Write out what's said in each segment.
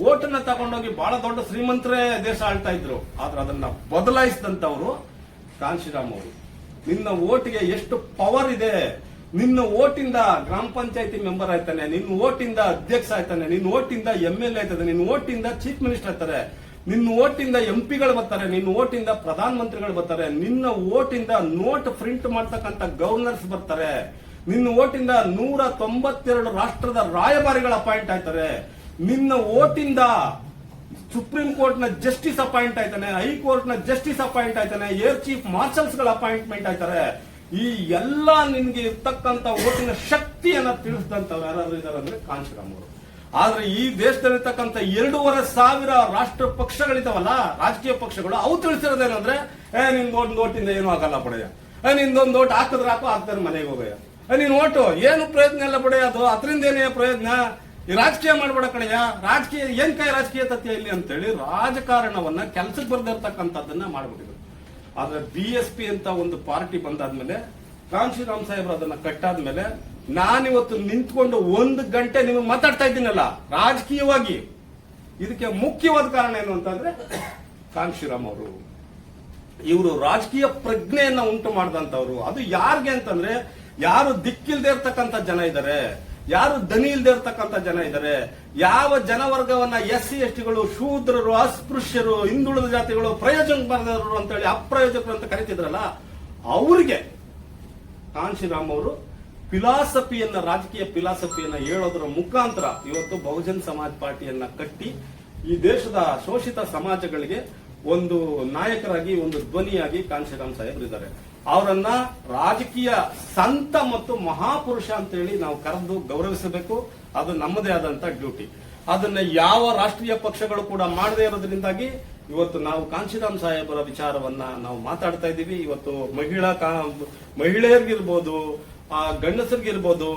ಓಟನ್ನ ತಗೊಂಡೋಗಿ ಬಹಳ ದೊಡ್ಡ ಶ್ರೀಮಂತರೇ ದೇಶ ಆಳ್ತಾ ಇದ್ರು. ಆದ್ರೆ ಅದನ್ನ ಬದಲಾಯಿಸಿದಂತವರು ಕಾಂಶಿರಾಮ್ ಅವರು. ನಿನ್ನ ಓಟಿಗೆ ಎಷ್ಟು ಪವರ್ ಇದೆ, ನಿನ್ನ ಓಟಿಂದ ಗ್ರಾಮ ಪಂಚಾಯತಿ ಮೆಂಬರ್ ಆಯ್ತಾನೆ, ನಿನ್ನ ಓಟಿಂದ ಅಧ್ಯಕ್ಷ ಆಯ್ತಾನೆ, ನಿನ್ನ ಓಟಿಂದ MLA ಆಯ್ತದೆ, ನಿನ್ನ ಓಟಿಂದ ಚೀಫ್ ಮಿನಿಸ್ಟರ್ ಆಯ್ತಾರೆ, ನಿನ್ನ ಓಟಿಂದ MP ಗಳು ಬರ್ತಾರೆ, ನಿನ್ನ ಓಟಿಂದ ಪ್ರಧಾನ ಮಂತ್ರಿಗಳು ಬರ್ತಾರೆ, ನಿನ್ನ ಓಟಿಂದ ನೋಟ್ ಪ್ರಿಂಟ್ ಮಾಡ್ತಕ್ಕಂಥ ಗವರ್ನರ್ಸ್ ಬರ್ತಾರೆ, ನಿನ್ನ ಓಟಿಂದ 192 ರಾಷ್ಟ್ರದ ರಾಯಭಾರಿಗಳ ಅಪಾಯಿಂಟ್ ಆಯ್ತಾರೆ, ನಿನ್ನ ಓಟಿಂದ ಸುಪ್ರೀಂ ಕೋರ್ಟ್ ನ ಜಸ್ಟಿಸ್ ಅಪಾಯಿಂಟ್ ಆಯ್ತಾನೆ, ಹೈಕೋರ್ಟ್ ನ ಜಸ್ಟಿಸ್ ಅಪಾಯಿಂಟ್ ಆಯ್ತಾನೆ, ಏರ್ ಚೀಫ್ ಮಾರ್ಷಲ್ಸ್ ಗಳ ಅಪಾಯಿಂಟ್ಮೆಂಟ್ ಆಯ್ತಾರೆ. ಈ ಎಲ್ಲ ನಿನ್ಗೆ ಇರ್ತಕ್ಕಂಥ ಓಟಿನ ಶಕ್ತಿಯನ್ನ ತಿಳಿಸಿದಂತವ್ರು ಯಾರಾದ್ರೂ ಇದಾರೆ ಅಂದ್ರೆ ಕಾಂಶಿರಾಮ್ ಅವರು. ಆದ್ರೆ ಈ ದೇಶದಲ್ಲಿರ್ತಕ್ಕಂಥ 2,500 ರಾಷ್ಟ್ರ ಪಕ್ಷಗಳಿದಾವಲ್ಲ, ರಾಜಕೀಯ ಪಕ್ಷಗಳು, ಅವು ತಿಳಿಸಿರೋದೇನಂದ್ರೆ ನಿಮ್ದೊಂದು ಓಟಿಂದ ಏನೂ ಆಗಲ್ಲ ಪಡೆಯ, ನಿಂದೊಂದು ಓಟ್ ಹಾಕಿದ್ರೆ ಹಾಕ್ತಾರೆ ಮನೆಗೆ ಹೋಗಯ್ಯ, ನೀನ್ ಓಟು ಏನು ಪ್ರಯೋಜನ ಎಲ್ಲ ಪಡೆಯೋದು, ಅದರಿಂದ ಏನೇ ಪ್ರಯೋಜನ, ಈ ರಾಜಕೀಯ ಮಾಡ್ಬೇಡ ಕಡೆಯ, ರಾಜಕೀಯ ಏನ್ ಕೈ ರಾಜಕೀಯ ತತ್ಯ ಇಲ್ಲಿ ಅಂತೇಳಿ ರಾಜಕಾರಣವನ್ನ ಕೆಲಸಕ್ಕೆ ಬರ್ದಿರ್ತಕ್ಕಂಥದ್ದನ್ನ ಮಾಡ್ಬಿಟ್ಟಿದ್ರು. ಆದ್ರೆ BSP ಅಂತ ಒಂದು ಪಾರ್ಟಿ ಬಂದಾದ್ಮೇಲೆ, ಕಾಂಶಿರಾಮ್ ಸಾಹೇಬ್ರು ಅದನ್ನ ಕಟ್ಟಾದ್ಮೇಲೆ, ನಾನಿವತ್ತು ನಿಂತ್ಕೊಂಡು 1 ಗಂಟೆ ನಿಮಗೆ ಮಾತಾಡ್ತಾ ಇದ್ದೀನಲ್ಲ ರಾಜಕೀಯವಾಗಿ, ಇದಕ್ಕೆ ಮುಖ್ಯವಾದ ಕಾರಣ ಏನು ಅಂತಂದ್ರೆ ಕಾಂಶಿರಾಮ್ ಅವರು. ಇವರು ರಾಜಕೀಯ ಪ್ರಜ್ಞೆಯನ್ನ ಉಂಟು ಮಾಡಿದಂತವ್ರು. ಅದು ಯಾರಿಗೆ ಅಂತಂದ್ರೆ, ಯಾರು ದಿಕ್ಕಿಲ್ದೇ ಇರ್ತಕ್ಕಂಥ ಜನ ಇದ್ದಾರೆ, ಯಾರು ದನಿ ಇಲ್ದೇ ಇರ್ತಕ್ಕಂಥ ಜನ ಇದ್ದಾರೆ, ಯಾವ ಜನವರ್ಗವನ್ನ SC STಗಳು, ಶೂದ್ರರು, ಅಸ್ಪೃಶ್ಯರು, ಹಿಂದುಳಿದ ಜಾತಿಗಳು, ಪ್ರಯೋಜನ ಬರದವರು ಅಂತೇಳಿ ಅಪ್ರಯೋಜಕರು ಅಂತ ಕರಿತಿದ್ರಲ್ಲ, ಅವ್ರಿಗೆ ಕಾಂಶಿರಾಮ್ ಅವರು ರಾಜಕೀಯ ಫಿಲಾಸಫಿಯನ್ನ ಹೇಳೋದ್ರ ಮುಖಾಂತರ ಇವತ್ತು ಬಹುಜನ್ ಸಮಾಜ್ ಪಾರ್ಟಿಯನ್ನ ಕಟ್ಟಿ ಈ ದೇಶದ ಶೋಷಿತ ಸಮಾಜಗಳಿಗೆ ಒಂದು ನಾಯಕರಾಗಿ, ಒಂದು ಧ್ವನಿಯಾಗಿ ಕಾಂಶಿರಾಮ್ ಸಾಹೇಬ್ರು ಇದ್ದಾರೆ. ಅವರನ್ನ ರಾಜಕೀಯ ಸಂತ ಮತ್ತು ಮಹಾಪುರುಷ ಅಂತೇಳಿ ನಾವು ಕರೆದು ಗೌರವಿಸಬೇಕು. ಅದು ನಮ್ಮದೇ ಆದಂತ ಡ್ಯೂಟಿ. ಅದನ್ನ ಯಾವ ರಾಷ್ಟ್ರೀಯ ಪಕ್ಷಗಳು ಕೂಡ ಮಾಡದೇ ಇರೋದ್ರಿಂದಾಗಿ ಇವತ್ತು ನಾವು ಕಾಂಶಿರಾಮ್ ಸಾಹೇಬರ ವಿಚಾರವನ್ನ ನಾವು ಮಾತಾಡ್ತಾ ಇದ್ದೀವಿ. ಇವತ್ತು ಮಹಿಳೆಯರಿಗಿರ್ಬೋದು, ಗಂಡಸರಿಗಿರ್ಬೋದು,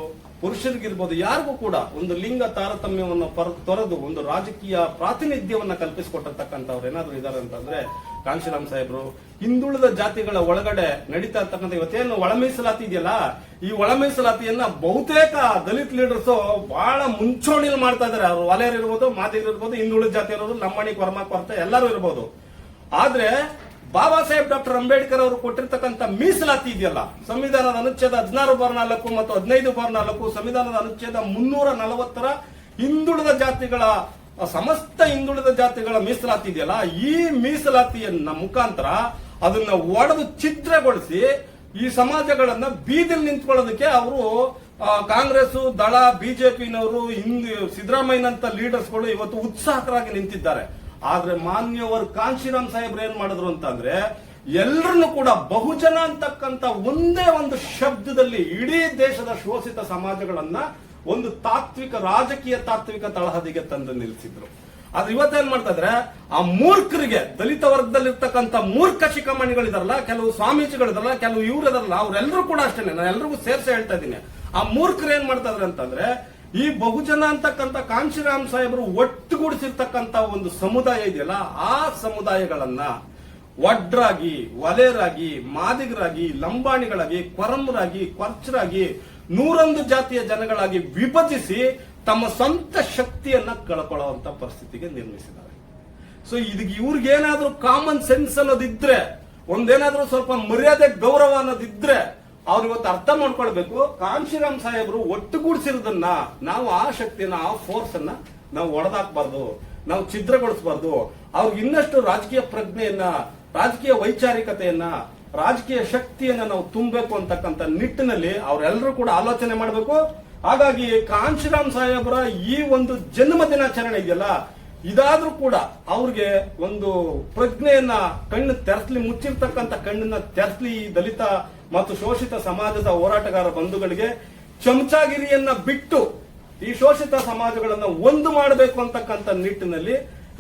ಪುರುಷರಿಗಿರ್ಬೋದು, ಯಾರಿಗೂ ಕೂಡ ಒಂದು ಲಿಂಗ ತಾರತಮ್ಯವನ್ನು ತೊರೆದು ಒಂದು ರಾಜಕೀಯ ಪ್ರಾತಿನಿಧ್ಯವನ್ನ ಕಲ್ಪಿಸಿಕೊಟ್ಟಿರ್ತಕ್ಕಂಥವ್ರು ಏನಾದ್ರು ಇದಾರೆ ಅಂತಂದ್ರೆ ಕಾಂಶಿರಾಮ್ ಸಾಹೇಬ್ರು. ಹಿಂದುಳಿದ ಜಾತಿಗಳ ಒಳಗಡೆ ನಡೀತಾ ಇರ್ತಕ್ಕಂಥ ಇವತ್ತೇನು ಒಳ ಮೀಸಲಾತಿ ಇದೆಯಲ್ಲ, ಈ ಒಳ ಮೀಸಲಾತಿಯನ್ನ ಬಹುತೇಕ ದಲಿತ ಲೀಡರ್ಸ್ ಬಹಳ ಮುಂಚೂಣಿಯಲ್ಲಿ ಮಾಡ್ತಾ ಇದಾರೆ. ಅವರು ವಲಯರು ಇರ್ಬೋದು, ಮಾದಿಗರು ಇರ್ಬೋದು, ಹಿಂದುಳಿದ ಜಾತಿ ಇರೋದು, ಲಂಬಾಣಿ, ಕೊರ್ಮ, ಕೊರತೆ ಎಲ್ಲರೂ ಇರ್ಬೋದು. ಆದ್ರೆ ಬಾಬಾ ಸಾಹೇಬ್ ಡಾಕ್ಟರ್ ಅಂಬೇಡ್ಕರ್ ಅವರು ಕೊಟ್ಟಿರ್ತಕ್ಕಂಥ ಮೀಸಲಾತಿ ಇದೆಯಲ್ಲ, ಸಂವಿಧಾನದ ಅನುಚ್ಛೇದ 16/4 ಮತ್ತು 15/4, ಸಂವಿಧಾನದ ಅನುಚ್ಛೇದ 340 ಹಿಂದುಳಿದ ಜಾತಿಗಳ ಸಮಸ್ತ ಹಿಂದುಳಿದ ಜಾತಿಗಳ ಮೀಸಲಾತಿ ಇದೆಯಲ್ಲ, ಈ ಮೀಸಲಾತಿಯನ್ನ ಮುಖಾಂತರ ಅದನ್ನ ಒಡೆದು ಛಿದ್ರಗೊಳಿಸಿ ಈ ಸಮಾಜಗಳನ್ನ ಬೀದಿಲ್ ನಿಂತ್ಕೊಳ್ಳೋದಕ್ಕೆ ಅವರು ಕಾಂಗ್ರೆಸ್ ದಳ, ಬಿಜೆಪಿನವರು, ಸಿದ್ದರಾಮಯ್ಯನಂತ ಲೀಡರ್ಸ್ಗಳು ಇವತ್ತು ಉತ್ಸಾಹಕರಾಗಿ ನಿಂತಿದ್ದಾರೆ. ಆದ್ರೆ ಮಾನ್ಯವರು ಕಾಂಶಿರಾಮ್ ಸಾಹೇಬ್ರು ಏನ್ ಮಾಡಿದ್ರು ಅಂತಂದ್ರೆ, ಎಲ್ಲರನ್ನು ಕೂಡ ಬಹುಜನ ಅಂತಕ್ಕಂಥ ಒಂದೇ ಒಂದು ಶಬ್ದದಲ್ಲಿ ಇಡೀ ದೇಶದ ಶೋಷಿತ ಸಮಾಜಗಳನ್ನ ಒಂದು ರಾಜಕೀಯ ತಾತ್ವಿಕ ತಳಹದಿಗೆ ತಂದು ನಿಲ್ಲಿಸಿದ್ರು. ಆದ್ರೆ ಇವತ್ತೇನ್ ಮಾಡ್ತಾ ಇದ್ರೆ, ಆ ಮೂರ್ಖರಿಗೆ, ದಲಿತ ವರ್ಗದಲ್ಲಿರ್ತಕ್ಕಂಥ ಮೂರ್ಖ ಶಿಖಾಮಣಿಗಳಿದಾರಲ್ಲ, ಕೆಲವು ಸ್ವಾಮೀಜಿಗಳಿದಾರಲ್ಲ, ಕೆಲವು ಇವ್ರಿದಾರಲ್ಲ, ಅವ್ರೆಲ್ಲರೂ ಕೂಡ ಅಷ್ಟೇನೆ, ನಾನು ಎಲ್ರಿಗೂ ಸೇರ್ಸಿ ಹೇಳ್ತಾ ಇದ್ದೀನಿ. ಆ ಮೂರ್ಖರು ಏನ್ ಮಾಡ್ತಾ ಇದ್ರೆ ಅಂತಂದ್ರೆ, ಈ ಬಹುಜನ ಅಂತಕ್ಕಂಥ ಕಾಂಶಿರಾಮ್ ಸಾಹೇಬರು ಒಟ್ಟುಗೂಡಿಸಿರ್ತಕ್ಕಂಥ ಒಂದು ಸಮುದಾಯ ಇದೆಯಲ್ಲ, ಆ ಸಮುದಾಯಗಳನ್ನ ವಡ್ರಾಗಿ, ವಲೇರಾಗಿ, ಮಾದಿಗರಾಗಿ, ಲಂಬಾಣಿಗಳಾಗಿ, ಕೊರಮರಾಗಿ, ಕೊರ್ಚರಾಗಿ 101 ಜಾತಿಯ ಜನಗಳಾಗಿ ವಿಭಜಿಸಿ ತಮ್ಮ ಸ್ವಂತ ಶಕ್ತಿಯನ್ನ ಕಳ್ಕೊಳ್ಳುವಂತ ಪರಿಸ್ಥಿತಿಗೆ ನಿರ್ಮಿಸಿದ್ದಾರೆ. ಸೊ ಇದಕ್ಕೆ ಇವ್ರಿಗೇನಾದ್ರೂ ಕಾಮನ್ ಸೆನ್ಸ್ ಅನ್ನೋದಿದ್ರೆ, ಒಂದೇನಾದ್ರೂ ಸ್ವಲ್ಪ ಮರ್ಯಾದೆ ಗೌರವ ಅನ್ನೋದಿದ್ರೆ, ಅವ್ರು ಇವತ್ತು ಅರ್ಥ ಮಾಡ್ಕೊಳ್ಬೇಕು, ಕಾಂಶಿರಾಮ್ ಸಾಹೇಬರು ಒಟ್ಟುಗೂಡಿಸಿರೋದನ್ನ ನಾವು ಆ ಶಕ್ತಿಯನ್ನ, ಆ ಫೋರ್ಸ್ ಅನ್ನ ನಾವು ಒಡೆದಾಕ್ಬಾರ್ದು, ನಾವು ಛಿದ್ರಗೊಳಿಸಬಾರ್ದು. ಅವ್ರಿಗೆ ಇನ್ನಷ್ಟು ರಾಜಕೀಯ ಪ್ರಜ್ಞೆಯನ್ನ, ರಾಜಕೀಯ ವೈಚಾರಿಕತೆಯನ್ನ, ರಾಜಕೀಯ ಶಕ್ತಿಯನ್ನ ನಾವು ತುಂಬಬೇಕು ಅಂತಕ್ಕಂಥ ನಿಟ್ಟಿನಲ್ಲಿ ಅವರೆಲ್ಲರೂ ಕೂಡ ಆಲೋಚನೆ ಮಾಡಬೇಕು. ಹಾಗಾಗಿ ಕಾಂಶಿರಾಮ್ ಸಾಹೇಬರ ಈ ಒಂದು ಜನ್ಮ ದಿನಾಚರಣೆ ಇದೆಯಲ್ಲ, ಇದಾದ್ರೂ ಕೂಡ ಅವ್ರಿಗೆ ಒಂದು ಪ್ರಜ್ಞೆಯನ್ನ ಕಣ್ಣು ತೆರೆಸ್ಲಿ, ಮುಚ್ಚಿರ್ತಕ್ಕಂಥ ಕಣ್ಣನ್ನ ತೆರೆಸ್ಲಿ. ದಲಿತ ಮತ್ತು ಶೋಷಿತ ಸಮಾಜದ ಹೋರಾಟಗಾರ ಬಂಧುಗಳಿಗೆ ಚಮಚಾಗಿರಿಯನ್ನ ಬಿಟ್ಟು ಈ ಶೋಷಿತ ಸಮಾಜಗಳನ್ನ ಒಂದು ಮಾಡಬೇಕು ಅಂತಕ್ಕಂಥ ನಿಟ್ಟಿನಲ್ಲಿ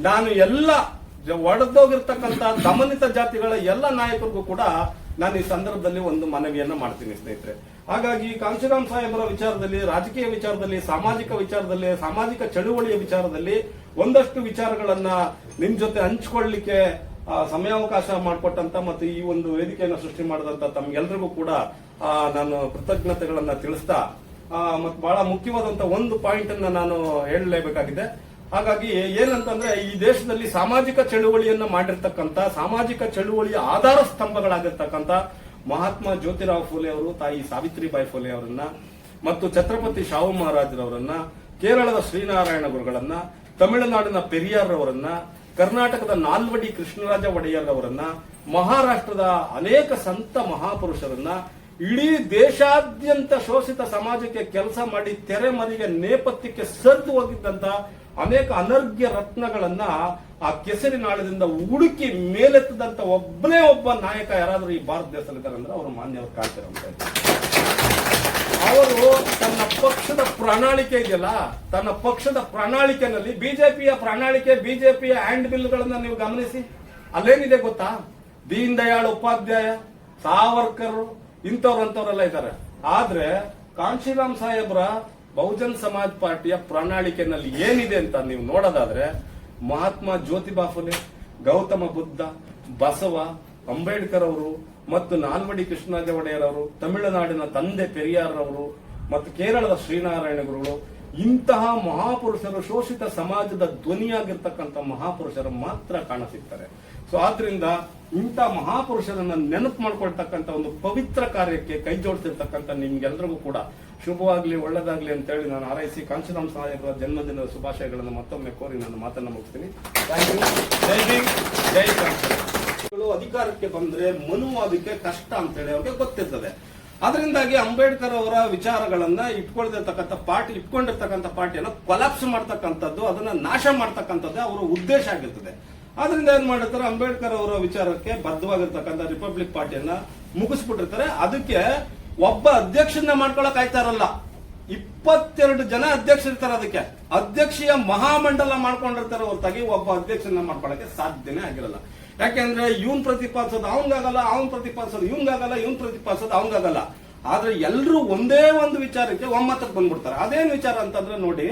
ನಾನು ಎಲ್ಲ ಒಡೆದೋಗಿರ್ತಕ್ಕಂಥ ದಮನಿತ ಜಾತಿಗಳ ಎಲ್ಲ ನಾಯಕರಿಗೂ ಕೂಡ ನಾನು ಈ ಸಂದರ್ಭದಲ್ಲಿ ಒಂದು ಮನವಿಯನ್ನ ಮಾಡ್ತೀನಿ ಸ್ನೇಹಿತರೆ. ಹಾಗಾಗಿ ಕಾಂಶಿರಾಮ್ ಸಾಹೇಬರ ವಿಚಾರದಲ್ಲಿ, ರಾಜಕೀಯ ವಿಚಾರದಲ್ಲಿ, ಸಾಮಾಜಿಕ ವಿಚಾರದಲ್ಲಿ, ಸಾಮಾಜಿಕ ಚಳುವಳಿಯ ವಿಚಾರದಲ್ಲಿ ಒಂದಷ್ಟು ವಿಚಾರಗಳನ್ನ ನಿಮ್ ಜೊತೆ ಹಂಚಿಕೊಳ್ಳಲಿಕ್ಕೆ ಸಮಯಾವಕಾಶ ಮಾಡಿಕೊಟ್ಟಂತ ಮತ್ತು ಈ ಒಂದು ವೇದಿಕೆಯನ್ನು ಸೃಷ್ಟಿ ಮಾಡಿದಂತ ತಮ್ಗೆಲ್ರಿಗೂ ಕೂಡ ನಾನು ಕೃತಜ್ಞತೆಗಳನ್ನ ತಿಳಿಸ್ತಾ, ಮತ್ತು ಬಹಳ ಮುಖ್ಯವಾದಂತ ಒಂದು ಪಾಯಿಂಟ್ ಅನ್ನ ನಾನು ಹೇಳಲೇಬೇಕಾಗಿದೆ. ಹಾಗಾಗಿ ಏನಂತಂದ್ರೆ ಈ ದೇಶದಲ್ಲಿ ಸಾಮಾಜಿಕ ಚಳುವಳಿಯನ್ನ ಮಾಡಿರ್ತಕ್ಕಂಥ ಸಾಮಾಜಿಕ ಚಳುವಳಿಯ ಆಧಾರ ಸ್ತಂಭಗಳಾಗಿರ್ತಕ್ಕಂಥ ಮಹಾತ್ಮ ಜ್ಯೋತಿರಾವ್ ಫುಲೆ ಅವರು, ತಾಯಿ ಸಾವಿತ್ರಿಬಾಯಿ ಫುಲೆ ಅವರನ್ನ ಮತ್ತು ಛತ್ರಪತಿ ಶಾಹು ಮಹಾರಾಜರವರನ್ನ, ಕೇರಳದ ಶ್ರೀನಾರಾಯಣ ಗುರುಗಳನ್ನ, ತಮಿಳುನಾಡಿನ ಪೆರಿಯಾರ್ ಅವರನ್ನ, ಕರ್ನಾಟಕದ ನಾಲ್ವಡಿ ಕೃಷ್ಣರಾಜ ಒಡೆಯರ್ ಅವರನ್ನ, ಮಹಾರಾಷ್ಟ್ರದ ಅನೇಕ ಸಂತ ಮಹಾಪುರುಷರನ್ನ, ಇಡೀ ದೇಶಾದ್ಯಂತ ಶೋಷಿತ ಸಮಾಜಕ್ಕೆ ಕೆಲಸ ಮಾಡಿ ತೆರೆಮರೆಗೆ ನೇಪಥ್ಯಕ್ಕೆ ಸರಿದು ಹೋಗಿದ್ದಂತ ಅನೇಕ ಅನರ್ಘ್ಯ ರತ್ನಗಳನ್ನ ಆ ಕೆಸರಿನಾಳದಿಂದ ಹುಡುಕಿ ಮೇಲೆತ್ತದಂತ ಒಬ್ಬನೇ ಒಬ್ಬ ನಾಯಕ ಯಾರಾದ್ರೂ ಈ ಭಾರತ ದೇಶದಲ್ಲಿದ್ದಾರೆ ಅಂದ್ರೆ ಅವರು ಮಾನ್ಯವರು ಕಾಣ್ತಿರಂತ. ಅವರು ತನ್ನ ಪಕ್ಷದ ಪ್ರಣಾಳಿಕೆ ಇದೆಯಲ್ಲ, ತನ್ನ ಪಕ್ಷದ ಪ್ರಣಾಳಿಕೆನಲ್ಲಿ ಬಿಜೆಪಿಯ ಪ್ರಣಾಳಿಕೆ, ಬಿಜೆಪಿಯ ಹ್ಯಾಂಡ್ ಬಿಲ್ಗಳನ್ನ ನೀವು ಗಮನಿಸಿ, ಅಲ್ಲೇನಿದೆ ಗೊತ್ತಾ? ದೀನ್ ದಯಾಳ್ ಉಪಾಧ್ಯಾಯ, ಸಾವರ್ಕರ್ ಇಂಥವ್ರಂತವರೆಲ್ಲ ಇದ್ದಾರೆ. ಆದ್ರೆ ಕಾಂಶಿರಾಮ್ ಸಾಹೇಬ್ರ ಬಹುಜನ್ ಸಮಾಜ್ ಪಾರ್ಟಿಯ ಪ್ರಣಾಳಿಕೆನಲ್ಲಿ ಏನಿದೆ ಅಂತ ನೀವು ನೋಡೋದಾದ್ರೆ ಮಹಾತ್ಮ ಜ್ಯೋತಿಬಾ ಫುಲೆ, ಗೌತಮ ಬುದ್ಧ, ಬಸವ, ಅಂಬೇಡ್ಕರ್ ಅವರು ಮತ್ತು ನಾಲ್ವಡಿ ಕೃಷ್ಣರಾಜ ಒಡೆಯರ್ ಅವರು, ತಮಿಳುನಾಡಿನ ತಂದೆ ಪೆರಿಯಾರ್ ಅವರು ಮತ್ತು ಕೇರಳದ ಶ್ರೀನಾರಾಯಣ ಗುರುಗಳು, ಇಂತಹ ಮಹಾಪುರುಷರು ಶೋಷಿತ ಸಮಾಜದ ಧ್ವನಿಯಾಗಿರ್ತಕ್ಕಂಥ ಮಹಾಪುರುಷರು ಮಾತ್ರ ಕಾಣಸಿಗ್ತಾರೆ. ಸೊ ಆದ್ರಿಂದ ಇಂಥ ಮಹಾಪುರುಷರನ್ನ ನೆನಪು ಮಾಡ್ಕೊಳ್ತಕ್ಕಂಥ ಒಂದು ಪವಿತ್ರ ಕಾರ್ಯಕ್ಕೆ ಕೈ ಜೋಡಿಸಿರ್ತಕ್ಕಂಥ ನಿಮ್ಗೆಲ್ರಿಗೂ ಕೂಡ ಶುಭವಾಗ್ಲಿ, ಒಳ್ಳೆದಾಗ್ಲಿ ಅಂತ ಹೇಳಿ ನಾನು ಹಾರೈಸಿ ಕಾಂಶಿರಾಮ್ ಸಾಹೇಬರ ಜನ್ಮದಿನದ ಶುಭಾಶಯಗಳನ್ನು ಮತ್ತೊಮ್ಮೆ ಕೋರಿ ನನ್ನ ಮಾತನ್ನು ಮುಗಿಸ್ತೀನಿ. Thank you. ಜೈ ಭೀಮ್, ಜೈ ಕಾಂಶಿರಾಮ್. ಅಧಿಕಾರಕ್ಕೆ ಬಂದ್ರೆ ಮನುವಾದಕ್ಕೆ ಕಷ್ಟ ಅಂತ ಹೇಳಿ ಅವ್ರಿಗೆ ಗೊತ್ತಿರ್ತದೆ. ಅದರಿಂದಾಗಿ ಅಂಬೇಡ್ಕರ್ ಅವರ ವಿಚಾರಗಳನ್ನ ಇಟ್ಕೊಂಡಿರ್ತಕ್ಕಂಥ ಪಾರ್ಟಿಯನ್ನ ಕೊಲಾಪ್ಸ್ ಮಾಡ್ತಕ್ಕಂಥದ್ದು, ಅದನ್ನ ನಾಶ ಮಾಡ್ತಕ್ಕಂಥದ್ದೇ ಅವರ ಉದ್ದೇಶ ಆಗಿರ್ತದೆ. ಆದ್ರಿಂದ ಏನ್ ಮಾಡಿರ್ತಾರೆ, ಅಂಬೇಡ್ಕರ್ ಅವರ ವಿಚಾರಕ್ಕೆ ಬದ್ಧವಾಗಿರ್ತಕ್ಕಂಥ ರಿಪಬ್ಲಿಕ್ ಪಾರ್ಟಿಯನ್ನ ಮುಗಿಸ್ಬಿಟ್ಟಿರ್ತಾರೆ. ಅದಕ್ಕೆ ಒಬ್ಬ ಅಧ್ಯಕ್ಷನ ಮಾಡ್ಕೊಳಕ್ ಆಯ್ತಾ ಇರಲ್ಲ, 22 ಜನ ಅಧ್ಯಕ್ಷರಿರ್ತಾರೆ. ಅದಕ್ಕೆ ಅಧ್ಯಕ್ಷೀಯ ಮಹಾಮಂಡಲ ಮಾಡ್ಕೊಂಡಿರ್ತಾರೆ ಹೊರತಾಗಿ ಒಬ್ಬ ಅಧ್ಯಕ್ಷನ ಮಾಡ್ಕೊಳಕ್ಕೆ ಸಾಧ್ಯನೇ ಆಗಿರಲ್ಲ. ಯಾಕೆಂದ್ರೆ ಇವನ್ ಪ್ರತಿಪಾದಿಸೋದು ಅವನ್ಗಾಗಲ್ಲ, ಅವನ್ ಪ್ರತಿಪಾದಿಸೋದು ಇವಂಗಾಗಲ್ಲ, ಇವನ್ ಪ್ರತಿಪಾದಿಸೋದು ಅವನ್ಗಾಗಲ್ಲ. ಆದ್ರೆ ಎಲ್ಲರೂ ಒಂದೇ ಒಂದು ವಿಚಾರಕ್ಕೆ ಒಮ್ಮತಕ್ಕೆ ಬಂದ್ಬಿಡ್ತಾರೆ. ಅದೇನ್ ವಿಚಾರ ಅಂತಂದ್ರೆ ನೋಡಿ,